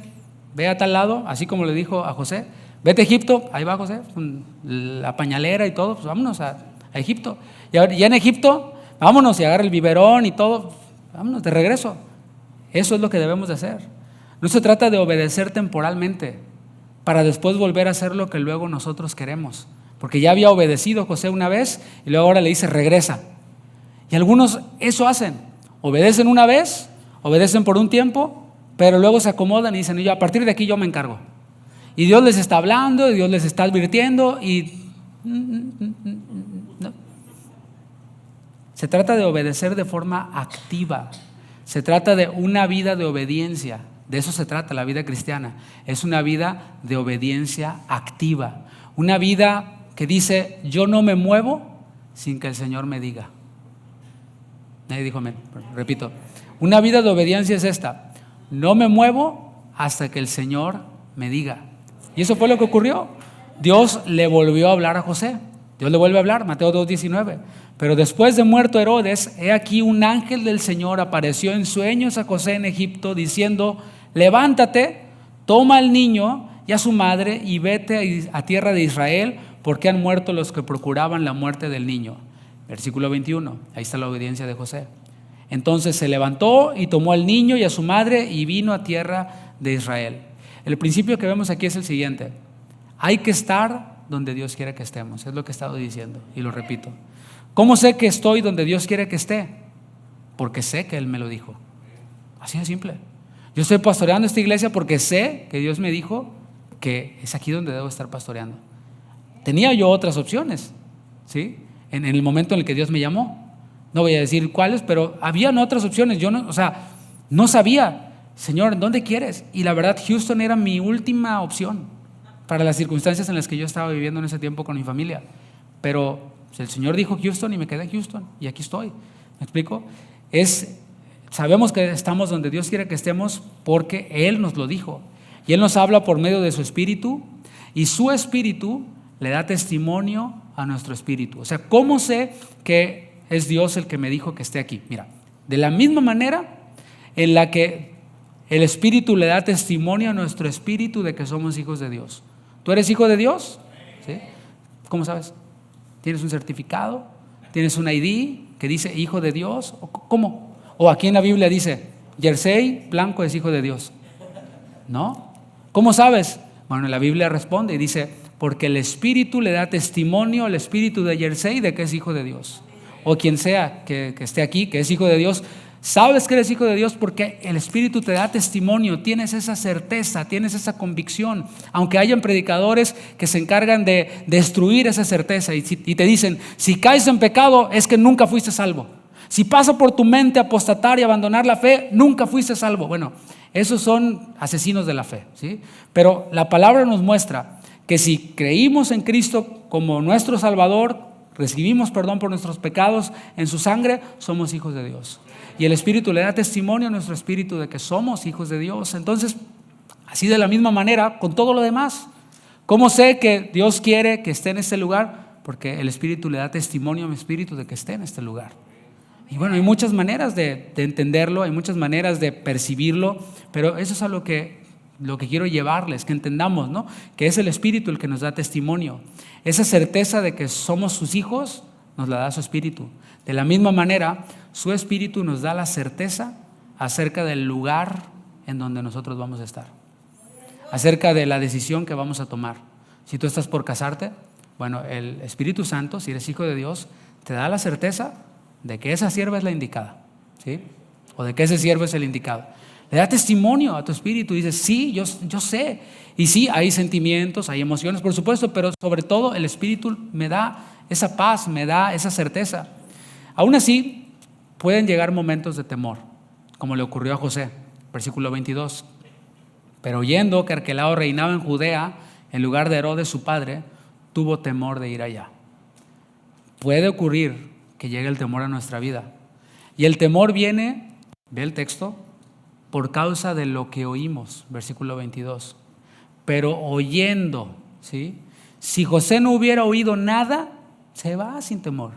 ve a tal lado, así como le dijo a José, Vete a Egipto, ahí va José, con la pañalera y todo, pues vámonos a Egipto. Y ahora, ya en Egipto, vámonos y agarra el biberón y todo, vámonos de regreso. Eso es lo que debemos de hacer. No se trata de obedecer temporalmente para después volver a hacer lo que luego nosotros queremos. Porque ya había obedecido José una vez y luego ahora le dice regresa. Y algunos eso hacen, obedecen una vez, obedecen por un tiempo, pero luego se acomodan y dicen, yo a partir de aquí yo me encargo. Y Dios les está hablando, y Dios les está advirtiendo y no. Se trata de obedecer de forma activa. Se trata de una vida de obediencia. De eso se trata la vida cristiana. Es una vida de obediencia activa. Una vida que dice, yo no me muevo sin que el Señor me diga. Nadie dijo amén. Repito, una vida de obediencia es esta. No me muevo hasta que el Señor me diga. Y eso fue lo que ocurrió. Dios le volvió a hablar a José. Dios le vuelve a hablar, Mateo 2:19. Pero después de muerto Herodes, he aquí un ángel del Señor apareció en sueños a José en Egipto, diciendo, levántate, toma al niño y a su madre y vete a tierra de Israel, porque han muerto los que procuraban la muerte del niño. Versículo 21, ahí está la obediencia de José. Entonces se levantó y tomó al niño y a su madre y vino a tierra de Israel. El principio que vemos aquí es el siguiente: hay que estar donde Dios quiere que estemos. Es lo que he estado diciendo y lo repito. ¿Cómo sé que estoy donde Dios quiere que esté? Porque sé que Él me lo dijo. Así de simple. Yo estoy pastoreando esta iglesia porque sé que Dios me dijo que es aquí donde debo estar pastoreando. Tenía yo otras opciones, ¿sí? En el momento en el que Dios me llamó. No voy a decir cuáles, pero habían otras opciones. Yo no sabía, Señor, ¿dónde quieres? Y la verdad, Houston era mi última opción para las circunstancias en las que yo estaba viviendo en ese tiempo con mi familia. Pero el Señor dijo Houston y me quedé en Houston y aquí estoy. ¿Me explico? Sabemos que estamos donde Dios quiere que estemos porque Él nos lo dijo. Y Él nos habla por medio de su Espíritu y su Espíritu le da testimonio a nuestro espíritu. O sea, ¿cómo sé que es Dios el que me dijo que esté aquí? Mira, de la misma manera en la que el Espíritu le da testimonio a nuestro espíritu de que somos hijos de Dios. ¿Tú eres hijo de Dios? ¿Sí? ¿Cómo sabes? ¿Tienes un certificado? ¿Tienes un ID que dice hijo de Dios? ¿Cómo? O aquí en la Biblia dice, Jersey Blanco es hijo de Dios. ¿No? ¿Cómo sabes? Bueno, la Biblia responde y dice, porque el Espíritu le da testimonio al Espíritu de Jersey de que es hijo de Dios. O quien sea que esté aquí, que es hijo de Dios. Sabes que eres hijo de Dios porque el Espíritu te da testimonio, tienes esa certeza, tienes esa convicción. Aunque hayan predicadores que se encargan de destruir esa certeza y te dicen, si caes en pecado es que nunca fuiste salvo. Si pasa por tu mente apostatar y abandonar la fe, nunca fuiste salvo. Bueno, esos son asesinos de la fe, ¿sí? Pero la palabra nos muestra que si creímos en Cristo como nuestro Salvador, recibimos perdón por nuestros pecados en su sangre, somos hijos de Dios. Y el Espíritu le da testimonio a nuestro espíritu de que somos hijos de Dios. Entonces, así de la misma manera, con todo lo demás. ¿Cómo sé que Dios quiere que esté en este lugar? Porque el Espíritu le da testimonio a mi espíritu de que esté en este lugar. Y bueno, hay muchas maneras de entenderlo, hay muchas maneras de percibirlo, pero eso es a lo que quiero llevarles, que entendamos, ¿no? Que es el Espíritu el que nos da testimonio. Esa certeza de que somos sus hijos nos la da su Espíritu. De la misma manera, su Espíritu nos da la certeza acerca del lugar en donde nosotros vamos a estar, acerca de la decisión que vamos a tomar. Si tú estás por casarte, bueno, el Espíritu Santo, si eres hijo de Dios, te da la certeza de que esa sierva es la indicada, ¿sí? O de que ese siervo es el indicado. Le da testimonio a tu espíritu y dices, sí, yo sé. Y sí, hay sentimientos, hay emociones, por supuesto, pero sobre todo el Espíritu me da esa paz, me da esa certeza. Aún así, pueden llegar momentos de temor, como le ocurrió a José, versículo 22. Pero oyendo que Arquelao reinaba en Judea, en lugar de Herodes su padre, tuvo temor de ir allá. Puede ocurrir que llegue el temor a nuestra vida. Y el temor viene, ve el texto, por causa de lo que oímos, versículo 22. Pero oyendo, ¿sí? Si José no hubiera oído nada, se va sin temor.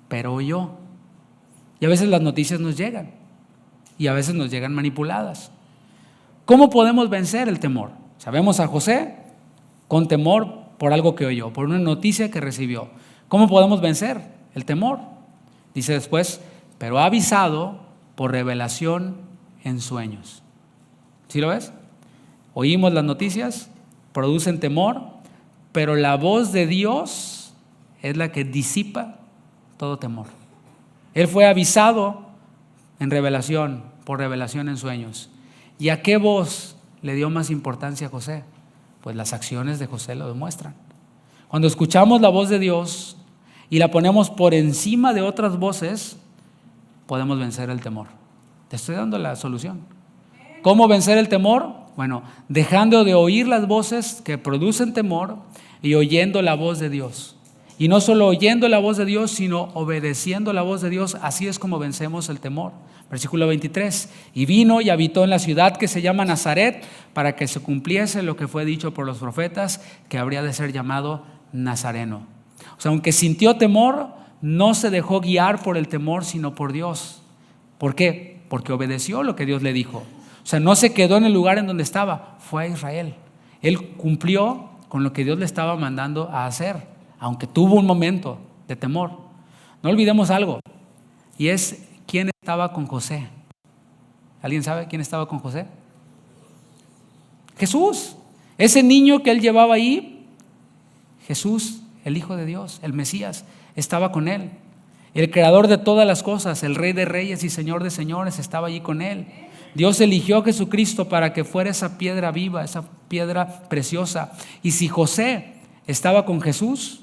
Pero oyó. Y a veces las noticias nos llegan. Y a veces nos llegan manipuladas. ¿Cómo podemos vencer el temor? Sabemos a José, con temor por algo que oyó, por una noticia que recibió. ¿Cómo podemos vencer el temor? Dice después, pero ha avisado por revelación en sueños. ¿Sí lo ves? Oímos las noticias, producen temor, pero la voz de Dios es la que disipa todo temor. Él fue avisado en revelación, por revelación en sueños. ¿Y a qué voz le dio más importancia a José? Pues las acciones de José lo demuestran. Cuando escuchamos la voz de Dios y la ponemos por encima de otras voces, podemos vencer el temor. Te estoy dando la solución. ¿Cómo vencer el temor? Bueno, dejando de oír las voces que producen temor y oyendo la voz de Dios. Y no solo oyendo la voz de Dios, sino obedeciendo la voz de Dios. Así es como vencemos el temor. Versículo 23, y vino y habitó en la ciudad que se llama Nazaret, para que se cumpliese lo que fue dicho por los profetas, que habría de ser llamado Nazareno. O sea, aunque sintió temor, no se dejó guiar por el temor, sino por Dios. ¿Por qué? Porque obedeció lo que Dios le dijo. O sea, no se quedó en el lugar en donde estaba, fue a Israel. Él cumplió con lo que Dios le estaba mandando a hacer, aunque tuvo un momento de temor. No olvidemos algo, y es quién estaba con José. ¿Alguien sabe quién estaba con José? Jesús. Ese niño que él llevaba ahí, Jesús, el Hijo de Dios, el Mesías, estaba con él. El creador de todas las cosas, el Rey de reyes y Señor de señores, estaba allí con él. Dios eligió a Jesucristo para que fuera esa piedra viva, esa piedra preciosa. Y si José estaba con Jesús,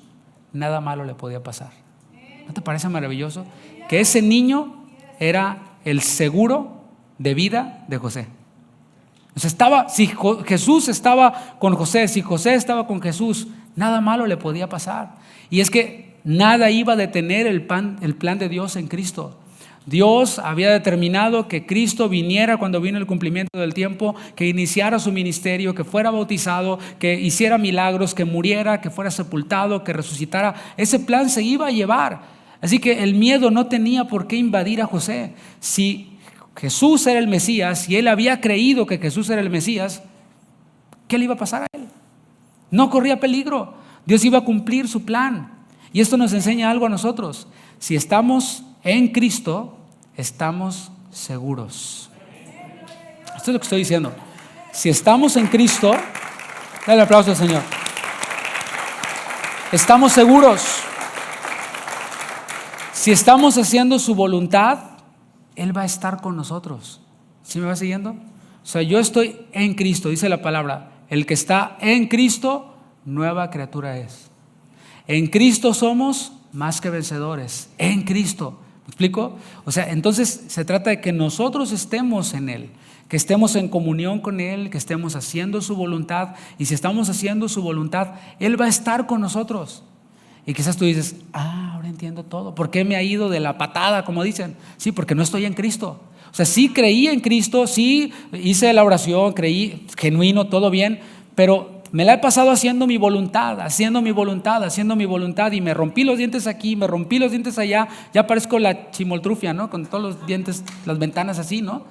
nada malo le podía pasar. ¿No te parece maravilloso? Que ese niño era el seguro de vida de José. O sea, si Jesús estaba con José, si José estaba con Jesús, nada malo le podía pasar. Y es que nada iba a detener el plan de Dios en Cristo. Dios había determinado que Cristo viniera cuando vino el cumplimiento del tiempo, que iniciara su ministerio, que fuera bautizado, que hiciera milagros, que muriera, que fuera sepultado, que resucitara. Ese plan se iba a llevar. Así que el miedo no tenía por qué invadir a José. Si Jesús era el Mesías, si él había creído que Jesús era el Mesías, ¿qué le iba a pasar a él? No corría peligro. Dios iba a cumplir su plan. Y esto nos enseña algo a nosotros. Si estamos en Cristo, estamos seguros. Esto es lo que estoy diciendo. Si estamos en Cristo, dale un aplauso al Señor. Estamos seguros. Si estamos haciendo su voluntad, Él va a estar con nosotros. ¿Sí me va siguiendo? O sea, yo estoy en Cristo, dice la palabra. El que está en Cristo, nueva criatura es. En Cristo somos más que vencedores. En Cristo. ¿Me explico? O sea, entonces se trata de que nosotros estemos en Él, que estemos en comunión con Él, que estemos haciendo su voluntad. Y si estamos haciendo su voluntad, Él va a estar con nosotros. Y quizás tú dices, ahora entiendo todo. ¿Por qué me ha ido de la patada, como dicen? Sí, porque no estoy en Cristo. O sea, sí creí en Cristo, sí hice la oración, creí genuino, todo bien, pero me la he pasado haciendo mi voluntad, y me rompí los dientes aquí, me rompí los dientes allá, ya parezco la chimoltrufia, ¿no? Con todos los dientes, las ventanas así, ¿no?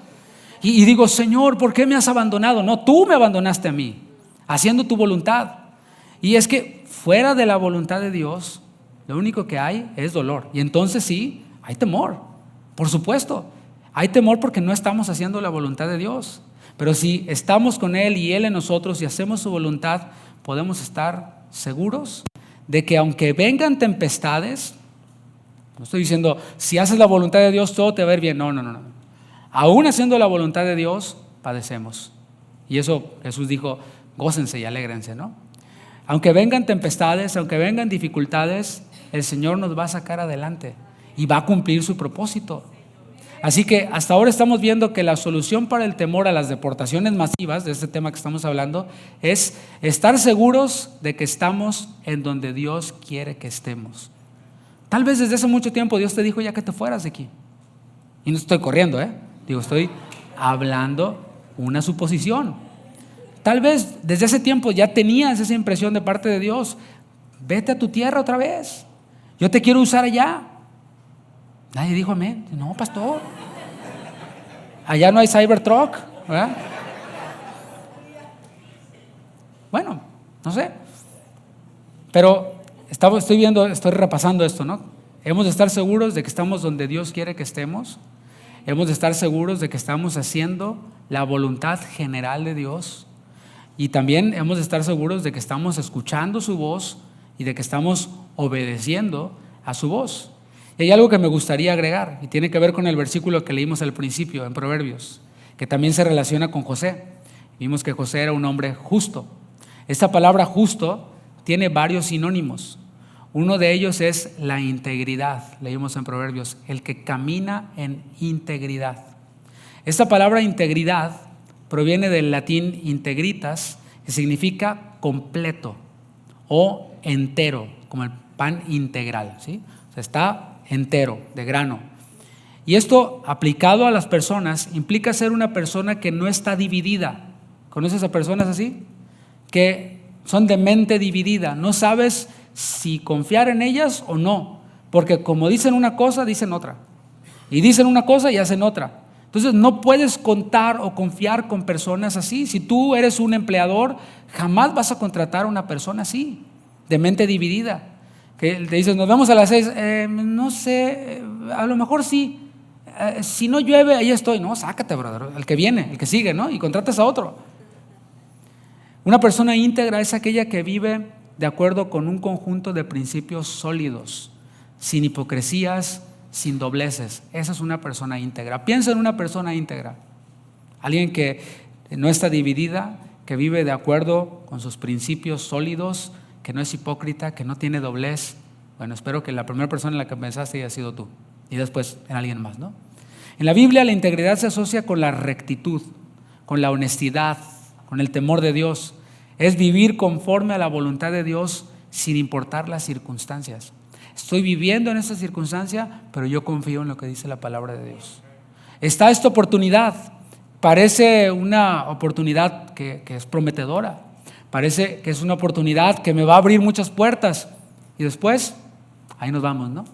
Y digo, Señor, ¿por qué me has abandonado? No, tú me abandonaste a mí, haciendo tu voluntad. Y es que fuera de la voluntad de Dios, lo único que hay es dolor. Y entonces sí, hay temor, por supuesto. Hay temor porque no estamos haciendo la voluntad de Dios. Pero si estamos con Él y Él en nosotros y hacemos su voluntad, podemos estar seguros de que aunque vengan tempestades, no estoy diciendo, si haces la voluntad de Dios todo te va a ir bien. No. Aún haciendo la voluntad de Dios, padecemos. Y eso Jesús dijo, gócense y alégrense, ¿no? Aunque vengan tempestades, aunque vengan dificultades, el Señor nos va a sacar adelante y va a cumplir su propósito. Así que hasta ahora estamos viendo que la solución para el temor a las deportaciones masivas, de este tema que estamos hablando, es estar seguros de que estamos en donde Dios quiere que estemos. Tal vez desde hace mucho tiempo Dios te dijo ya que te fueras de aquí. Y no estoy corriendo, estoy hablando una suposición. Tal vez desde ese tiempo ya tenías esa impresión de parte de Dios. Vete a tu tierra otra vez. Yo te quiero usar allá. Nadie dijo amén. No, pastor. Allá no hay Cybertruck, ¿verdad? Bueno, No sé. Pero estoy repasando esto, ¿no? Hemos de estar seguros de que estamos donde Dios quiere que estemos. Hemos de estar seguros de que estamos haciendo la voluntad general de Dios. Y también hemos de estar seguros de que estamos escuchando su voz y de que estamos obedeciendo a su voz. Y hay algo que me gustaría agregar, y tiene que ver con el versículo que leímos al principio en Proverbios, que también se relaciona con José. Vimos que José era un hombre justo. Esta palabra justo tiene varios sinónimos. Uno de ellos es la integridad. Leímos en Proverbios, el que camina en integridad. Esta palabra integridad proviene del latín integritas, que significa completo o entero, como el pan integral, ¿sí? O sea, está entero, de grano. Y esto, aplicado a las personas, implica ser una persona que no está dividida. ¿Conoces a personas así? Que son de mente dividida. No sabes si confiar en ellas o no, porque como dicen una cosa, dicen otra. Y dicen una cosa y hacen otra. Entonces no puedes contar o confiar con personas así. Si tú eres un empleador, jamás vas a contratar a una persona así, de mente dividida. Que te dices, nos vemos a las 6, no sé, a lo mejor sí. Si no llueve, ahí estoy. No, sácate, brother, el que viene, el que sigue, ¿no? Y contratas a otro. Una persona íntegra es aquella que vive de acuerdo con un conjunto de principios sólidos, sin hipocresías, sin dobleces. Esa es una persona íntegra. Piensa en una persona íntegra. Alguien que no está dividida, que vive de acuerdo con sus principios sólidos, que no es hipócrita, que no tiene doblez. Bueno, espero que la primera persona en la que pensaste haya sido tú y después en alguien más, ¿no? En la Biblia la integridad se asocia con la rectitud, con la honestidad, con el temor de Dios. Es vivir conforme a la voluntad de Dios sin importar las circunstancias. Estoy viviendo en esta circunstancia, pero yo confío en lo que dice la palabra de Dios. Está esta oportunidad, parece una oportunidad que es prometedora. Parece que es una oportunidad que me va a abrir muchas puertas y después ahí nos vamos, ¿no?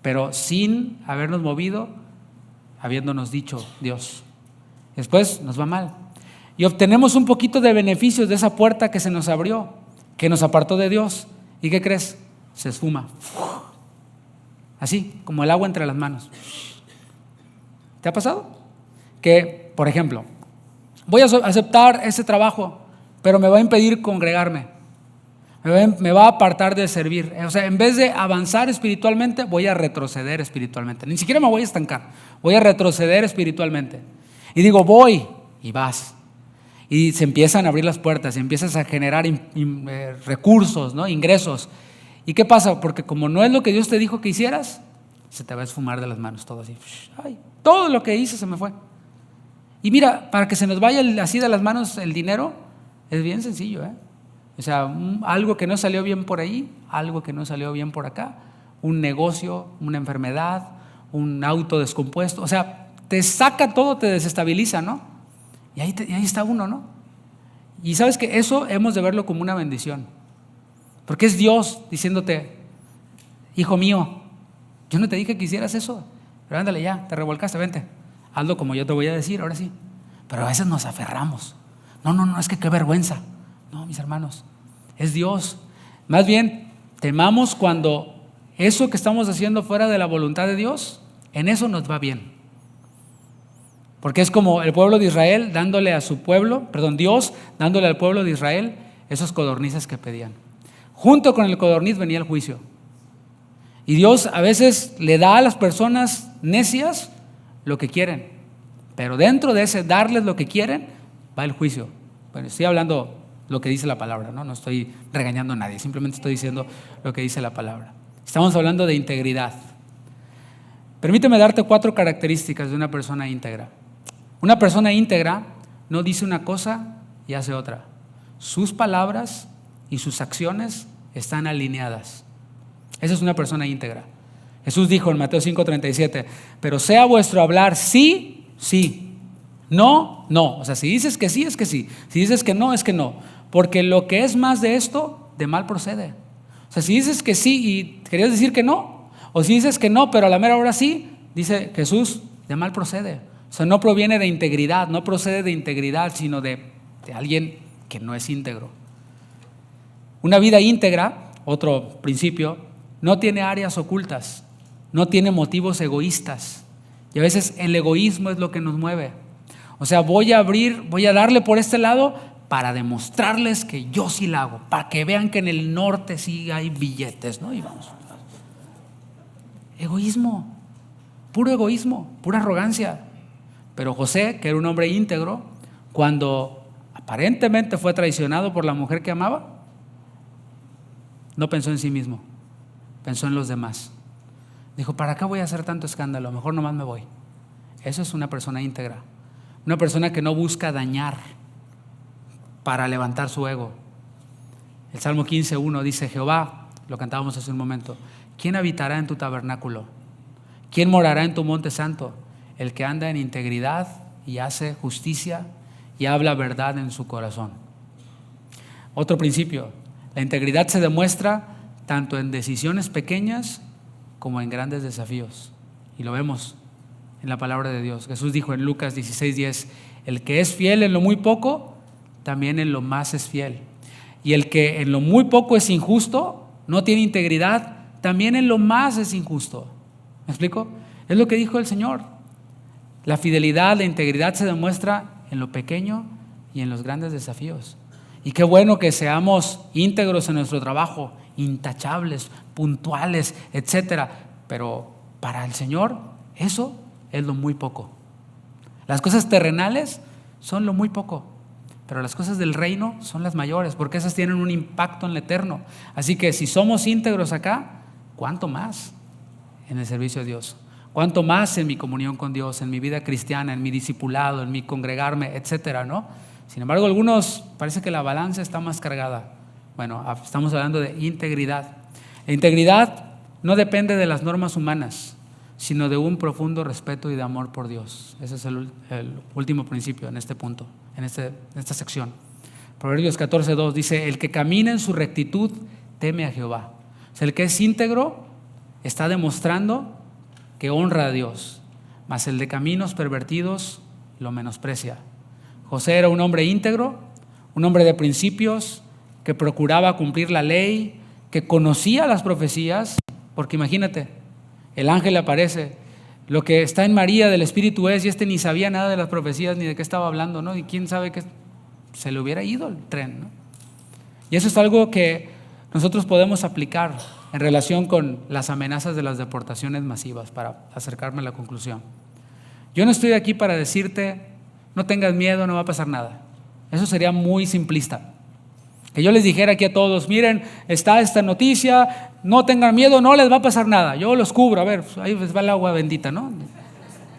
Pero sin habernos movido, habiéndonos dicho Dios. Después nos va mal y obtenemos un poquito de beneficios de esa puerta que se nos abrió, que nos apartó de Dios. ¿Y qué crees? Se esfuma. Así, como el agua entre las manos. ¿Te ha pasado? Que, por ejemplo, voy a aceptar ese trabajo, pero me va a impedir congregarme, me va a apartar de servir. O sea, en vez de avanzar espiritualmente, voy a retroceder espiritualmente. Ni siquiera me voy a estancar, voy a retroceder espiritualmente. Y digo, voy, y vas. Y se empiezan a abrir las puertas, y empiezas a generar recursos, ¿no? Ingresos. ¿Y qué pasa? Porque como no es lo que Dios te dijo que hicieras, se te va a esfumar de las manos todo así. Ay, todo lo que hice se me fue. Y mira, para que se nos vaya así de las manos el dinero, es bien sencillo, ¿eh? O sea, algo que no salió bien por ahí, algo que no salió bien por acá, un negocio, una enfermedad, un auto descompuesto, o sea, te saca todo, te desestabiliza, ¿no? Y ahí está uno, ¿no? Y sabes que eso hemos de verlo como una bendición, porque es Dios diciéndote, hijo mío, yo no te dije que hicieras eso, pero ándale ya, te revolcaste, vente, hazlo como yo te voy a decir, ahora sí. Pero a veces nos aferramos. No, es que qué vergüenza. No, mis hermanos, es Dios. Más bien, temamos cuando eso que estamos haciendo fuera de la voluntad de Dios, en eso nos va bien. Porque es como el pueblo de Israel dándole a su pueblo, Dios dándole al pueblo de Israel esos codornices que pedían. Junto con el codorniz venía el juicio. Y Dios a veces le da a las personas necias lo que quieren, pero dentro de ese darles lo que quieren va el juicio. Bueno, estoy hablando lo que dice la palabra, no estoy regañando a nadie, simplemente estoy diciendo lo que dice la palabra. Estamos hablando de integridad. Permíteme darte 4 características de una persona íntegra. Una persona íntegra no dice una cosa y hace otra. Sus palabras y sus acciones están alineadas. Esa es una persona íntegra. Jesús dijo en Mateo 5:37, pero sea vuestro hablar sí, sí, no, no. O sea, si dices que sí, es que sí. Si dices que no, es que no. Porque lo que es más de esto, de mal procede. O sea, si dices que sí y querías decir que no, o si dices que no, pero a la mera hora sí, dice Jesús, de mal procede. O sea, no proviene de integridad, no procede de integridad, sino de alguien que no es íntegro. Una vida íntegra, otro principio, no tiene áreas ocultas, no tiene motivos egoístas. Y a veces el egoísmo es lo que nos mueve. O sea, voy a darle por este lado para demostrarles que yo sí la hago, para que vean que en el norte sí hay billetes, ¿no? Y vamos. Egoísmo, pura arrogancia. Pero José, que era un hombre íntegro, cuando aparentemente fue traicionado por la mujer que amaba, no pensó en sí mismo, pensó en los demás. Dijo, ¿para qué voy a hacer tanto escándalo? Mejor nomás me voy. Eso es una persona íntegra, una persona que no busca dañar para levantar su ego. El Salmo 15:1 dice, Jehová, lo cantábamos hace un momento, ¿quién habitará en tu tabernáculo? ¿Quién morará en tu monte santo? El que anda en integridad y hace justicia y habla verdad en su corazón. Otro principio, la integridad se demuestra tanto en decisiones pequeñas como en grandes desafíos. Y lo vemos en la palabra de Dios. Jesús dijo en Lucas 16:10, el que es fiel en lo muy poco, también en lo más es fiel. Y el que en lo muy poco es injusto, no tiene integridad, también en lo más es injusto. ¿Me explico? Es lo que dijo el Señor. La fidelidad, la integridad se demuestra en lo pequeño y en los grandes desafíos. Y qué bueno que seamos íntegros en nuestro trabajo, intachables, puntuales, etcétera. Pero para el Señor eso es lo muy poco. Las cosas terrenales son lo muy poco, pero las cosas del reino son las mayores, porque esas tienen un impacto en lo eterno. Así que si somos íntegros acá, ¿cuánto más en el servicio de Dios? ¿Cuánto más en mi comunión con Dios, en mi vida cristiana, en mi discipulado, en mi congregarme, etcétera, ¿no? Sin embargo, algunos parece que la balanza está más cargada. Bueno, estamos hablando de integridad. La integridad no depende de las normas humanas, sino de un profundo respeto y de amor por Dios. Ese es el último principio en este punto, en esta sección. Proverbios 14:2 dice, el que camina en su rectitud teme a Jehová. O sea, el que es íntegro está demostrando que honra a Dios, mas el de caminos pervertidos lo menosprecia. José era un hombre íntegro, un hombre de principios, que procuraba cumplir la ley, que conocía las profecías, porque imagínate, el ángel le aparece, lo que está en María del Espíritu es, y ni sabía nada de las profecías ni de qué estaba hablando, ¿no? Y quién sabe que se le hubiera ido el tren, ¿no? Y eso es algo que nosotros podemos aplicar en relación con las amenazas de las deportaciones masivas, para acercarme a la conclusión. Yo no estoy aquí para decirte, no tengas miedo, no va a pasar nada. Eso sería muy simplista. Que yo les dijera aquí a todos, miren, está esta noticia, no tengan miedo, no les va a pasar nada, yo los cubro, a ver, ahí les va el agua bendita, ¿no?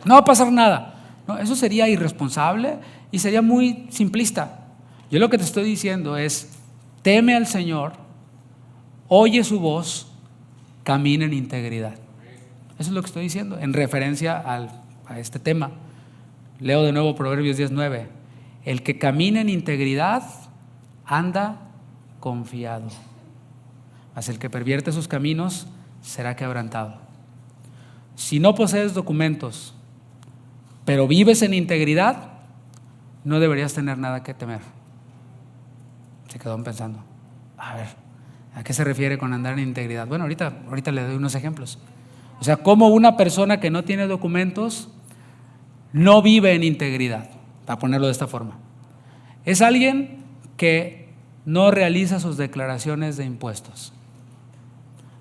No va a pasar nada. No, eso sería irresponsable y sería muy simplista. Yo lo que te estoy diciendo es, teme al Señor, oye su voz, camina en integridad. Eso es lo que estoy diciendo en referencia a este tema. Leo de nuevo Proverbios 10:9. El que camina en integridad anda confiado, mas el que pervierte sus caminos será quebrantado. Si no posees documentos, pero vives en integridad, no deberías tener nada que temer. Se quedó pensando, a ver, ¿a qué se refiere con andar en integridad? Bueno, ahorita le doy unos ejemplos. O sea, cómo una persona que no tiene documentos no vive en integridad, para ponerlo de esta forma. Es alguien que no realiza sus declaraciones de impuestos.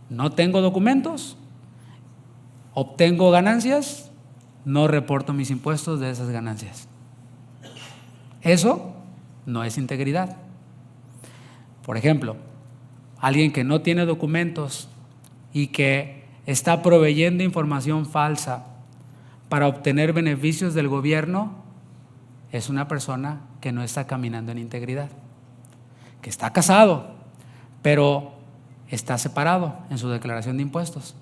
No tengo documentos, obtengo ganancias, no reporto mis impuestos de esas ganancias. Eso no es integridad. Por ejemplo, alguien que no tiene documentos y que está proveyendo información falsa para obtener beneficios del gobierno, es una persona que no está caminando en integridad, que está casado, pero está separado en su declaración de impuestos,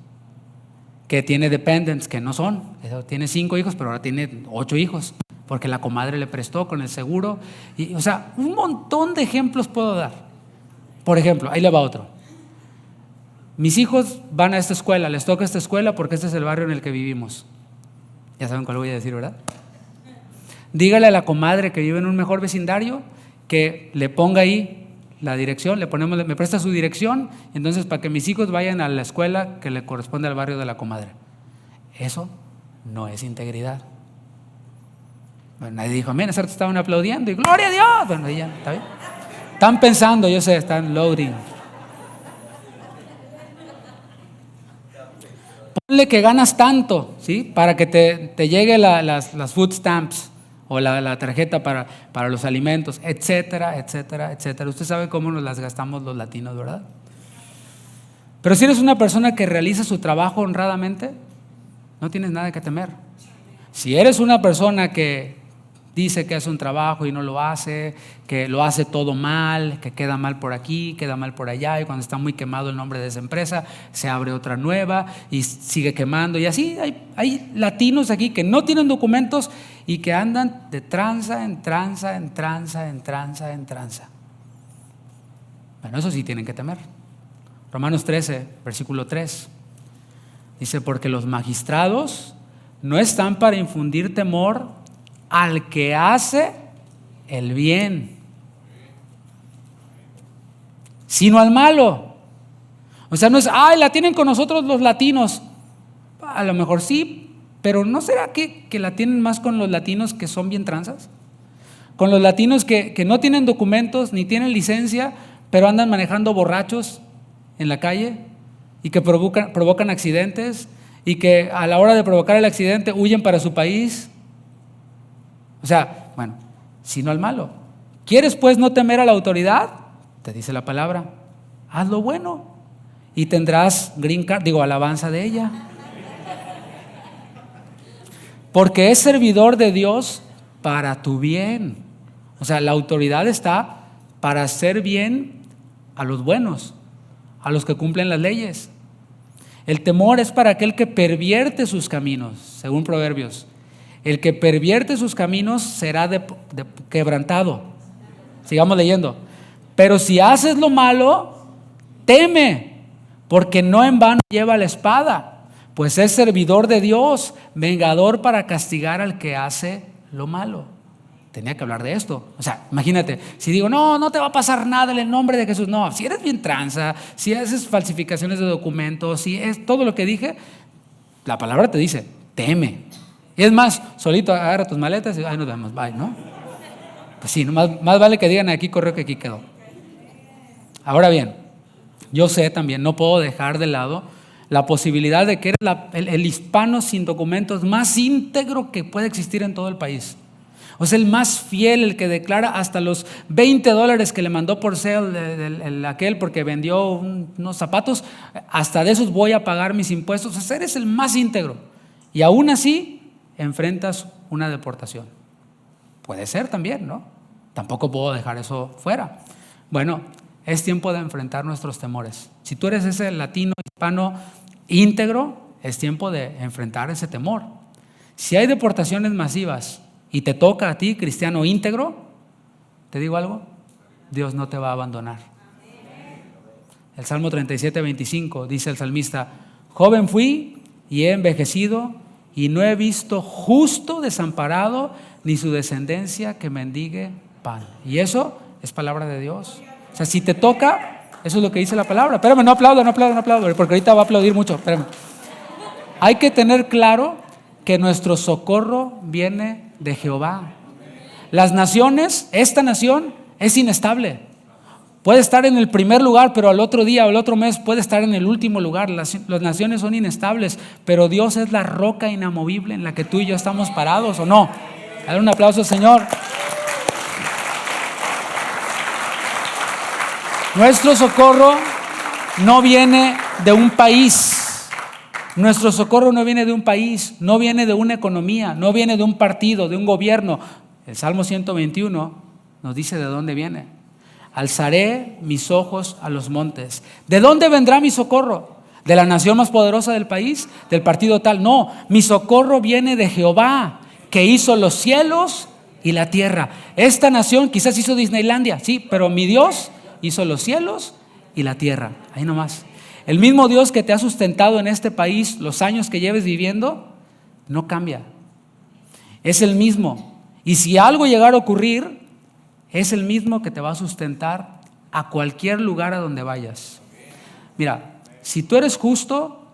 que tiene dependents que no son, tiene 5 hijos, pero ahora tiene 8 hijos, porque la comadre le prestó con el seguro, y, o sea, un montón de ejemplos puedo dar. Por ejemplo, ahí le va otro. Mis hijos van a esta escuela, les toca esta escuela porque este es el barrio en el que vivimos. Ya saben cuál voy a decir, ¿verdad? Dígale a la comadre que vive en un mejor vecindario que le ponga ahí la dirección, me presta su dirección, entonces para que mis hijos vayan a la escuela que le corresponde al barrio de la comadre. Eso no es integridad. Bueno, nadie dijo amén, ese rato estaban aplaudiendo y gloria a Dios. Bueno, ya, ¿está bien? Están pensando, yo sé, están loading. Ponle que ganas tanto, ¿sí? Para que te llegue las food stamps o la tarjeta para los alimentos, etcétera, etcétera, etcétera. Usted sabe cómo nos las gastamos los latinos, ¿verdad? Pero si eres una persona que realiza su trabajo honradamente, no tienes nada que temer. Si eres una persona que dice que hace un trabajo y no lo hace, que lo hace todo mal, que queda mal por aquí, queda mal por allá, y cuando está muy quemado el nombre de esa empresa, se abre otra nueva y sigue quemando. Y así hay latinos aquí que no tienen documentos y que andan de tranza en tranza, en tranza, en tranza, en tranza. Bueno, eso sí tienen que temer. Romanos 13, versículo 3. Dice, porque los magistrados no están para infundir temor al que hace el bien, sino al malo. O sea, no es, la tienen con nosotros los latinos. A lo mejor sí, pero ¿no será que la tienen más con los latinos que son bien tranzas? Con los latinos que no tienen documentos ni tienen licencia, pero andan manejando borrachos en la calle y que provocan accidentes y que a la hora de provocar el accidente huyen para su país. O sea, bueno, sino al malo. ¿Quieres pues no temer a la autoridad? Te dice la palabra, haz lo bueno y tendrás green card, alabanza de ella. Porque es servidor de Dios para tu bien. O sea, la autoridad está para hacer bien a los buenos, a los que cumplen las leyes. El temor es para aquel que pervierte sus caminos, según Proverbios. El que pervierte sus caminos será quebrantado. Sigamos leyendo. Pero si haces lo malo, teme, porque no en vano lleva la espada, pues es servidor de Dios, vengador para castigar al que hace lo malo. Tenía que hablar de esto. O sea, imagínate, si digo, no te va a pasar nada en el nombre de Jesús. No, si eres bien tranza, si haces falsificaciones de documentos, si es todo lo que dije, la palabra te dice, teme. Y es más, solito agarra tus maletas y ahí nos vemos, bye, ¿no? Pues sí, más vale que digan aquí corrió que aquí quedó. Ahora bien, yo sé también, no puedo dejar de lado la posibilidad de que eres el hispano sin documentos más íntegro que puede existir en todo el país. O sea, el más fiel, el que declara hasta los $20 que le mandó por sale aquel porque vendió unos zapatos, hasta de esos voy a pagar mis impuestos. O sea, eres el más íntegro. Y aún así enfrentas una deportación. Puede ser también, ¿no? Tampoco puedo dejar eso fuera. Bueno, es tiempo de enfrentar nuestros temores. Si tú eres ese latino, hispano íntegro, es tiempo de enfrentar ese temor. Si hay deportaciones masivas y te toca a ti, cristiano íntegro, te digo algo, Dios no te va a abandonar. El Salmo 37, 25 dice el salmista, joven fui y he envejecido y no he visto justo desamparado ni su descendencia que mendigue pan. Y eso es palabra de Dios. O sea, si te toca, eso es lo que dice la palabra. Espérame, no aplaudo, porque ahorita va a aplaudir mucho. Espérame. Hay que tener claro que nuestro socorro viene de Jehová. Las naciones, esta nación es inestable. Puede estar en el primer lugar, pero al otro día o el otro mes puede estar en el último lugar. Las naciones son inestables, pero Dios es la roca inamovible en la que tú y yo estamos parados, ¿o no? Dale un aplauso, Señor. Nuestro socorro no viene de un país. Nuestro socorro no viene de un país, no viene de una economía, no viene de un partido, de un gobierno. El Salmo 121 nos dice de dónde viene. Alzaré mis ojos a los montes. ¿De dónde vendrá mi socorro? ¿De la nación más poderosa del país? ¿Del partido tal? No, mi socorro viene de Jehová, que hizo los cielos y la tierra. Esta nación quizás hizo Disneylandia, sí, pero mi Dios hizo los cielos y la tierra. Ahí nomás. El mismo Dios que te ha sustentado en este país los años que lleves viviendo, no cambia. Es el mismo. Y si algo llegara a ocurrir, es el mismo que te va a sustentar a cualquier lugar a donde vayas. Mira, si tú eres justo,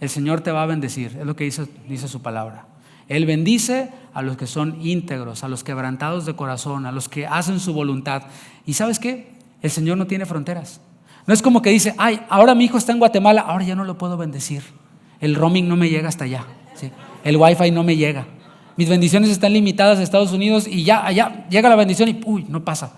el Señor te va a bendecir. Es lo que dice su palabra. Él bendice a los que son íntegros, a los quebrantados de corazón, a los que hacen su voluntad. ¿Y sabes qué? El Señor no tiene fronteras. No es como que dice, ay, ahora mi hijo está en Guatemala, ahora ya no lo puedo bendecir. El roaming no me llega hasta allá, ¿sí? El wifi no me llega. Mis bendiciones están limitadas a Estados Unidos y ya allá llega la bendición y no pasa.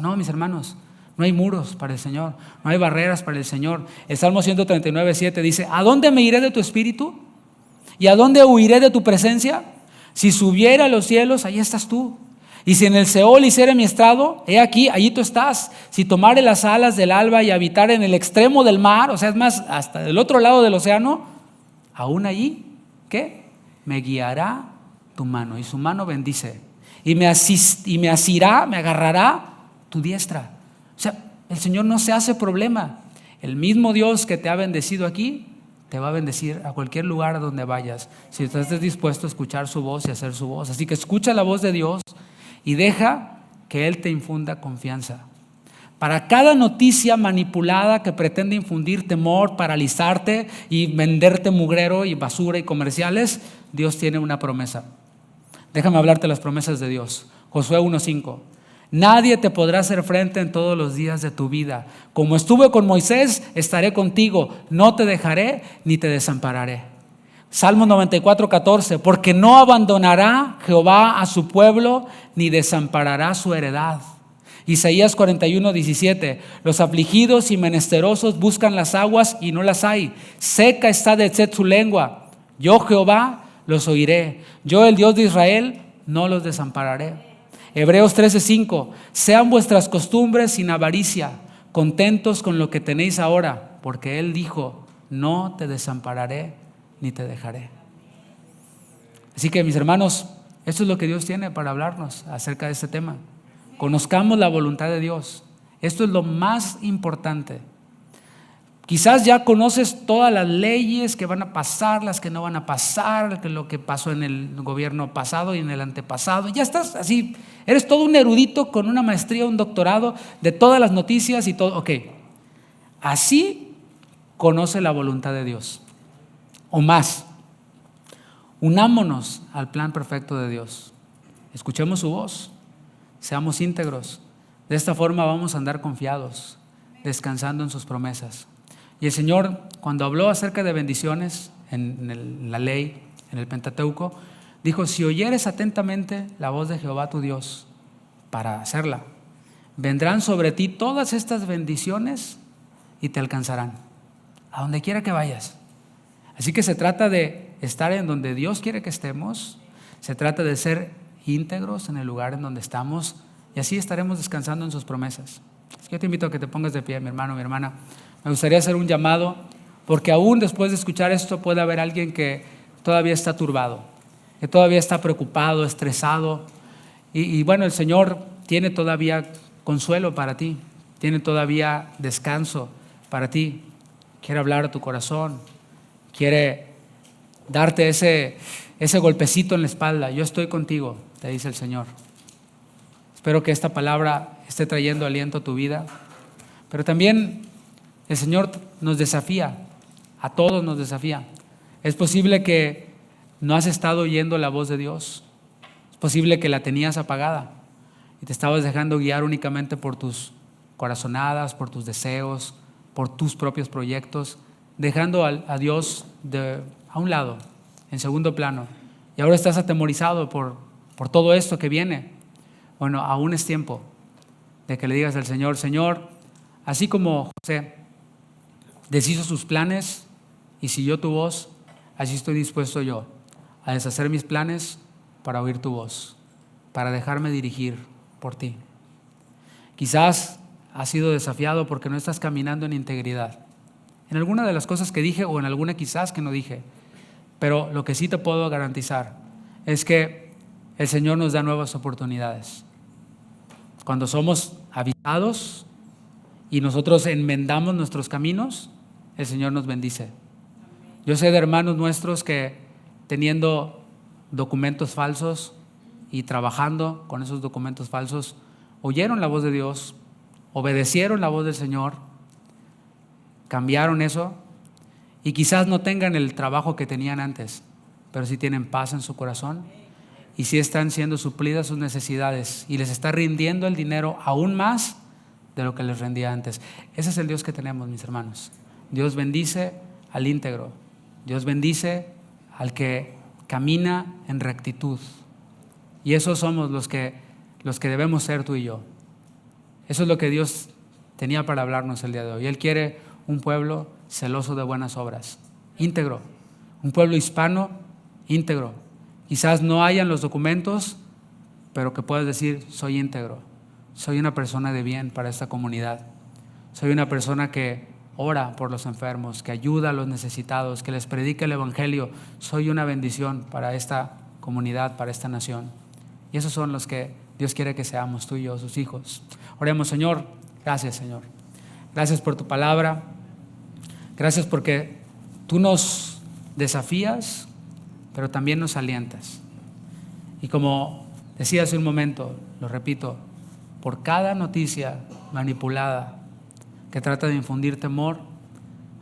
No, mis hermanos, no hay muros para el Señor, no hay barreras para el Señor. El Salmo 139:7 dice, ¿a dónde me iré de tu espíritu? ¿Y a dónde huiré de tu presencia? Si subiera a los cielos, ahí estás tú. Y si en el Seol hiciere mi estrado, he aquí, allí tú estás. Si tomare las alas del alba y habitar en el extremo del mar, o sea, es más, hasta del otro lado del océano, aún allí, ¿qué? Me guiará tu mano, y su mano bendice. Y me asirá, me agarrará tu diestra. O sea, el Señor no se hace problema. El mismo Dios que te ha bendecido aquí, te va a bendecir a cualquier lugar a donde vayas, si estás dispuesto a escuchar su voz y hacer su voz. Así que escucha la voz de Dios y deja que Él te infunda confianza. Para cada noticia manipulada que pretende infundir temor, paralizarte y venderte mugrero y basura y comerciales, Dios tiene una promesa. Déjame hablarte las promesas de Dios. Josué 1:5. Nadie te podrá hacer frente en todos los días de tu vida. Como estuve con Moisés, estaré contigo. No te dejaré ni te desampararé. Salmo 94:14. Porque no abandonará Jehová a su pueblo, ni desamparará su heredad. Isaías 41:17. Los afligidos y menesterosos buscan las aguas y no las hay. Seca está de sed su lengua. Yo, Jehová, los oiré. Yo, el Dios de Israel, no los desampararé. Hebreos 13:5. Sean vuestras costumbres sin avaricia, contentos con lo que tenéis ahora, porque Él dijo, no te desampararé ni te dejaré. Así que, mis hermanos, esto es lo que Dios tiene para hablarnos acerca de este tema. Conozcamos la voluntad de Dios. Esto es lo más importante. Quizás ya conoces todas las leyes que van a pasar, las que no van a pasar, lo que pasó en el gobierno pasado y en el antepasado. Ya estás así, eres todo un erudito con una maestría, un doctorado de todas las noticias y todo. Ok, así conoce la voluntad de Dios. O más, unámonos al plan perfecto de Dios. Escuchemos su voz, seamos íntegros. De esta forma vamos a andar confiados, descansando en sus promesas. Y el Señor, cuando habló acerca de bendiciones en la ley, en el Pentateuco, dijo, si oyeres atentamente la voz de Jehová tu Dios para hacerla, vendrán sobre ti todas estas bendiciones y te alcanzarán, a donde quiera que vayas. Así que se trata de estar en donde Dios quiere que estemos, se trata de ser íntegros en el lugar en donde estamos, y así estaremos descansando en sus promesas. Así que yo te invito a que te pongas de pie, mi hermano, mi hermana. Me gustaría hacer un llamado, porque aún después de escuchar esto puede haber alguien que todavía está turbado, que todavía está preocupado, estresado. Y bueno, el Señor tiene todavía consuelo para ti, tiene todavía descanso para ti. Quiere hablar a tu corazón, quiere darte ese golpecito en la espalda. Yo estoy contigo, te dice el Señor. Espero que esta palabra esté trayendo aliento a tu vida, pero también el Señor nos desafía, a todos nos desafía. Es posible que no has estado oyendo la voz de Dios. Es posible que la tenías apagada y te estabas dejando guiar únicamente por tus corazonadas, por tus deseos, por tus propios proyectos, dejando a Dios a un lado, en segundo plano. Y ahora estás atemorizado por todo esto que viene. Bueno, aún es tiempo de que le digas al Señor, Señor, así como José deshizo sus planes y siguió tu voz, así estoy dispuesto yo a deshacer mis planes para oír tu voz, para dejarme dirigir por ti. Quizás has sido desafiado porque no estás caminando en integridad, en alguna de las cosas que dije o en alguna quizás que no dije, pero lo que sí te puedo garantizar es que el Señor nos da nuevas oportunidades. Cuando somos avisados y nosotros enmendamos nuestros caminos, el Señor nos bendice. Yo sé de hermanos nuestros que teniendo documentos falsos y trabajando con esos documentos falsos, oyeron la voz de Dios, obedecieron la voz del Señor, cambiaron eso y quizás no tengan el trabajo que tenían antes, pero sí tienen paz en su corazón y sí están siendo suplidas sus necesidades y les está rindiendo el dinero aún más de lo que les rendía antes. Ese es el Dios que tenemos, mis hermanos. Dios bendice al íntegro. Dios bendice al que camina en rectitud. Y esos somos los que debemos ser tú y yo. Eso es lo que Dios tenía para hablarnos el día de hoy. Él quiere un pueblo celoso de buenas obras, íntegro. Un pueblo hispano íntegro. Quizás no hayan los documentos, pero que puedas decir, soy íntegro. Soy una persona de bien para esta comunidad. Soy una persona que ora por los enfermos, que ayuda a los necesitados, que les predica el evangelio. Soy una bendición para esta comunidad, para esta nación. Y esos son los que Dios quiere que seamos, tú y yo, sus hijos. Oremos. Señor, gracias, Señor. Gracias por tu palabra. Gracias porque tú nos desafías, pero también nos alientas. Y como decía hace un momento, lo repito, por cada noticia manipulada que trata de infundir temor,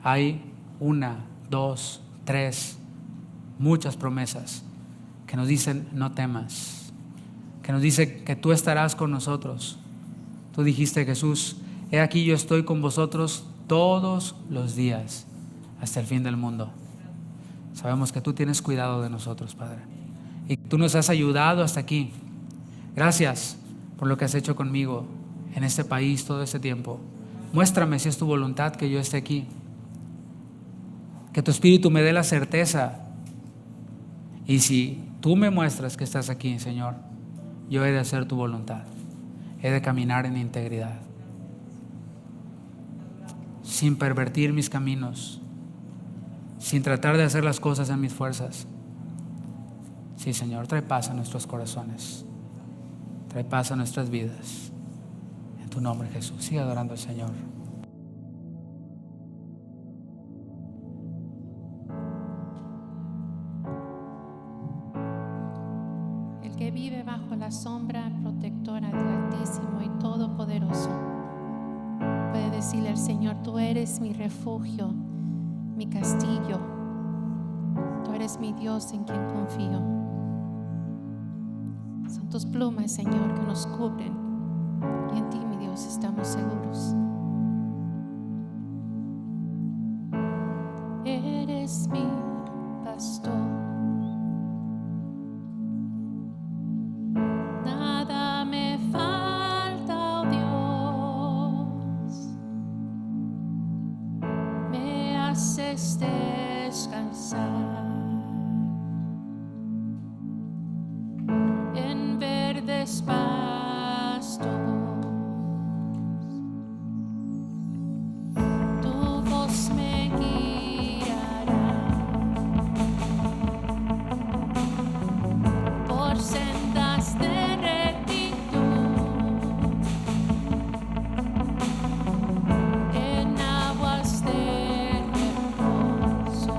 hay 1, 2, 3, muchas promesas que nos dicen no temas, que nos dice que tú estarás con nosotros. Tú dijiste, Jesús, he aquí yo estoy con vosotros todos los días hasta el fin del mundo. Sabemos que tú tienes cuidado de nosotros, Padre, y tú nos has ayudado hasta aquí. Gracias por lo que has hecho conmigo en este país todo este tiempo. Muéstrame si es tu voluntad que yo esté aquí. Que tu Espíritu me dé la certeza. Y si tú me muestras que estás aquí, Señor, yo he de hacer tu voluntad. He de caminar en integridad, sin pervertir mis caminos, sin tratar de hacer las cosas en mis fuerzas. Sí, Señor, trae paz a nuestros corazones. Trae paz a nuestras vidas. En tu nombre, Jesús. Sigue adorando al Señor. El que vive bajo la sombra protectora del Altísimo y Todopoderoso puede decirle al Señor, tú eres mi refugio, mi castillo. Tú eres mi Dios en quien confío. Son tus plumas, Señor, que nos cubren. Y en ti, mi Dios, estamos seguros. Eres mi pastor. Nada me falta, oh Dios. Me haces descansar en verdes pastos. Tu voz me guiará por sendas de rectitud, en aguas de reposo.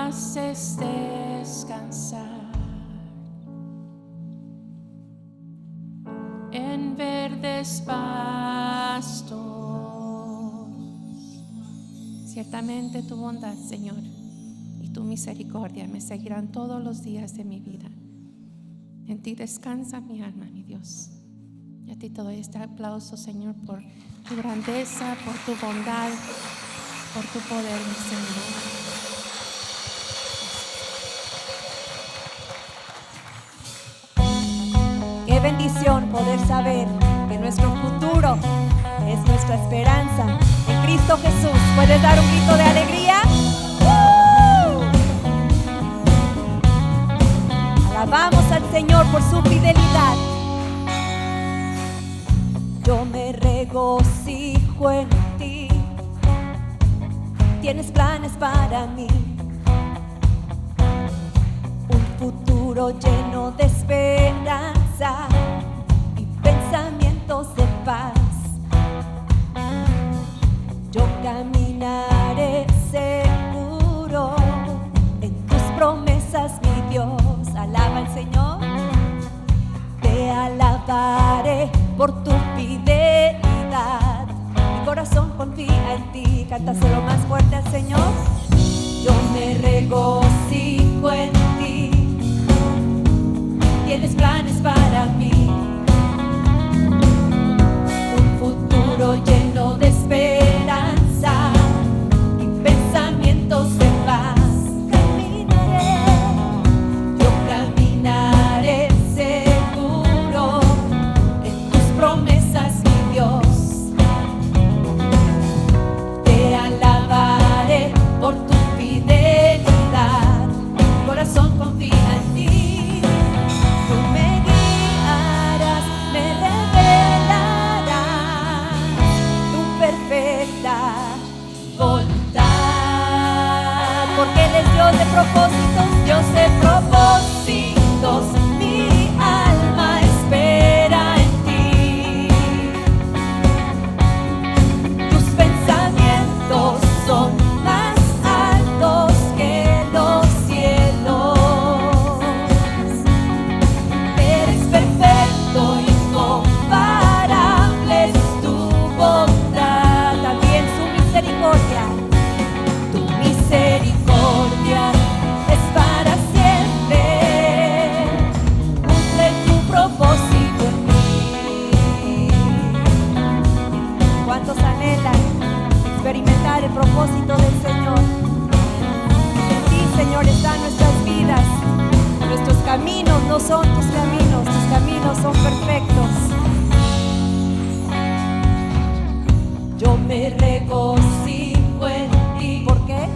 haces descansar en verdes pastos. Ciertamente tu bondad, Señor, y tu misericordia me seguirán todos los días de mi vida. En ti descansa mi alma, mi Dios. Y a ti te doy este aplauso, Señor, por tu grandeza, por tu bondad, por tu poder, mi Señor. Qué bendición poder saber que nuestro futuro es nuestra esperanza en Cristo Jesús. ¿Puedes dar un grito de alegría? Alabamos al Señor por su fidelidad. Yo me regocijo en ti. Tienes planes para mí, un futuro lleno de esperanza y pensamientos de paz. Yo caminaré seguro en tus promesas, mi Dios. Alaba al Señor. Te alabaré por tu fidelidad. Mi corazón confía en ti. Cántaselo más fuerte al Señor. Yo me regocijo en ti. Tienes planes para mí, un futuro lleno de esperanza y pensamientos de paz. Yo caminaré seguro en tus promesas, mi Dios. Te alabaré por tu fidelidad. Mi corazón confía en ti. Tú me guiarás, me revelarás tu perfecta voluntad. Porque Él es Dios de propósitos, Dios de propósitos. Mi alma espera en ti. Tus pensamientos son más altos que los cielos. Eres perfecto, incomparable es tu bondad, también su misericordia. Tu misericordia es para siempre. Cumple tu propósito en mí. ¿Cuántos anhelan experimentar el propósito del Señor? En ti, Señor, están nuestras vidas. Nuestros caminos no son tus caminos son perfectos. Yo me regocijo en ti. ¿Por qué?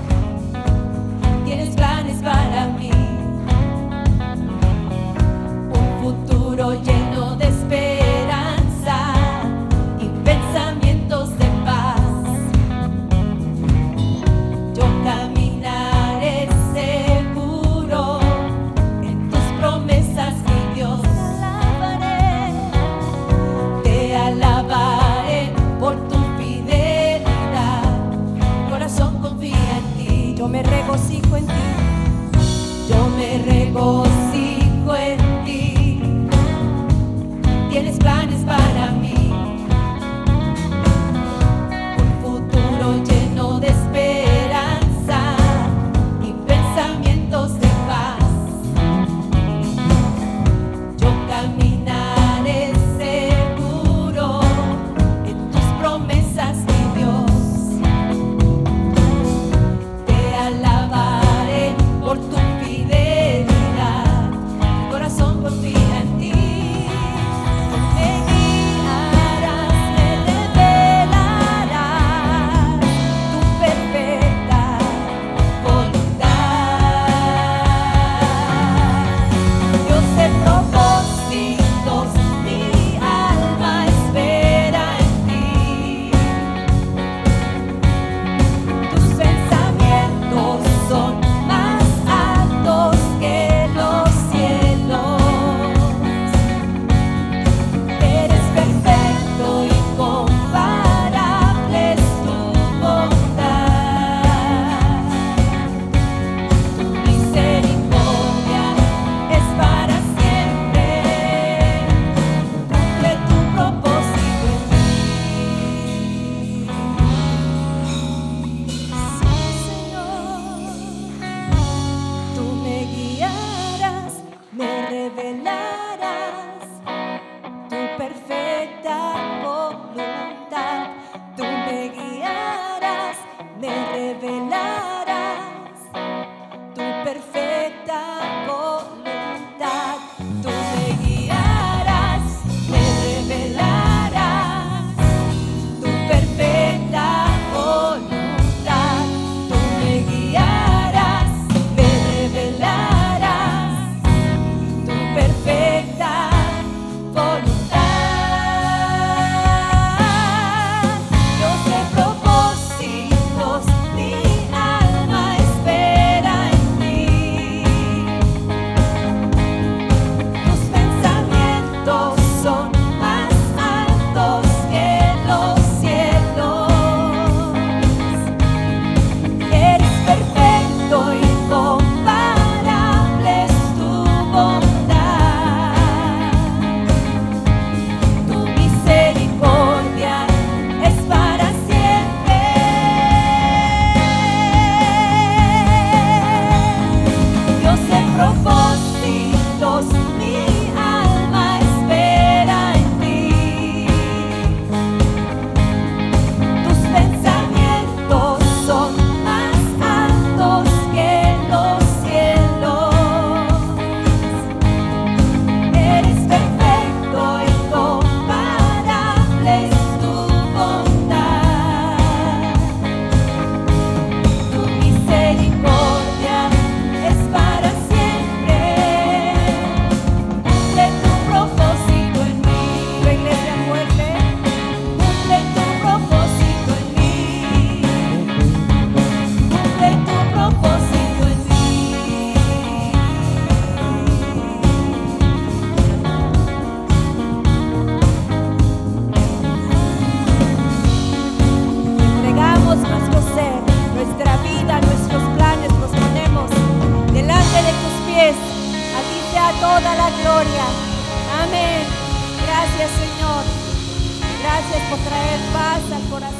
Tienes planes para mí, un futuro lleno de esperanza y pensamientos de paz. Yo caminaré seguro en tus promesas, mi Dios. Te alabaré por tu fidelidad. Mi corazón confía en ti. Yo me regocijo en ti. Yo me regocijo en ti. Tienes planes para mí, un futuro lleno de esperanza y pensamientos de paz. Yo caminaré seguro en tus promesas, mi Dios. Te alabaré por tu fidelidad. revelarás tu perfecta voluntad. Tú me guiarás, me revelarás tu perfecta voluntad. Tú me guiarás, me revelarás tu perfecta voluntad. Tú me guiarás, me revelarás tu perfecta voluntad. Dios de propósitos, mi alma espera en ti. Tus pensamientos son más altos que los cielos. Eres perfecto, incomparable es tu bondad. Tu misericordia es para siempre. Dios de propósitos, mi alma espera en ti. Tus pensamientos son más altos que los cielos. Eres perfecto, incomparable es tu bondad. Tu misericordia es para siempre. Cumple tu propósito en mí. Tu iglesia fuerte. Cumple tu propósito en mí. Cumple tu propósito en mí. Entregamos nuestro ser, nuestra vida, nuestros planes, los ponemos delante de tus pies. A ti sea toda la gloria. Amén. Gracias, Señor. Gracias por traer paz al corazón.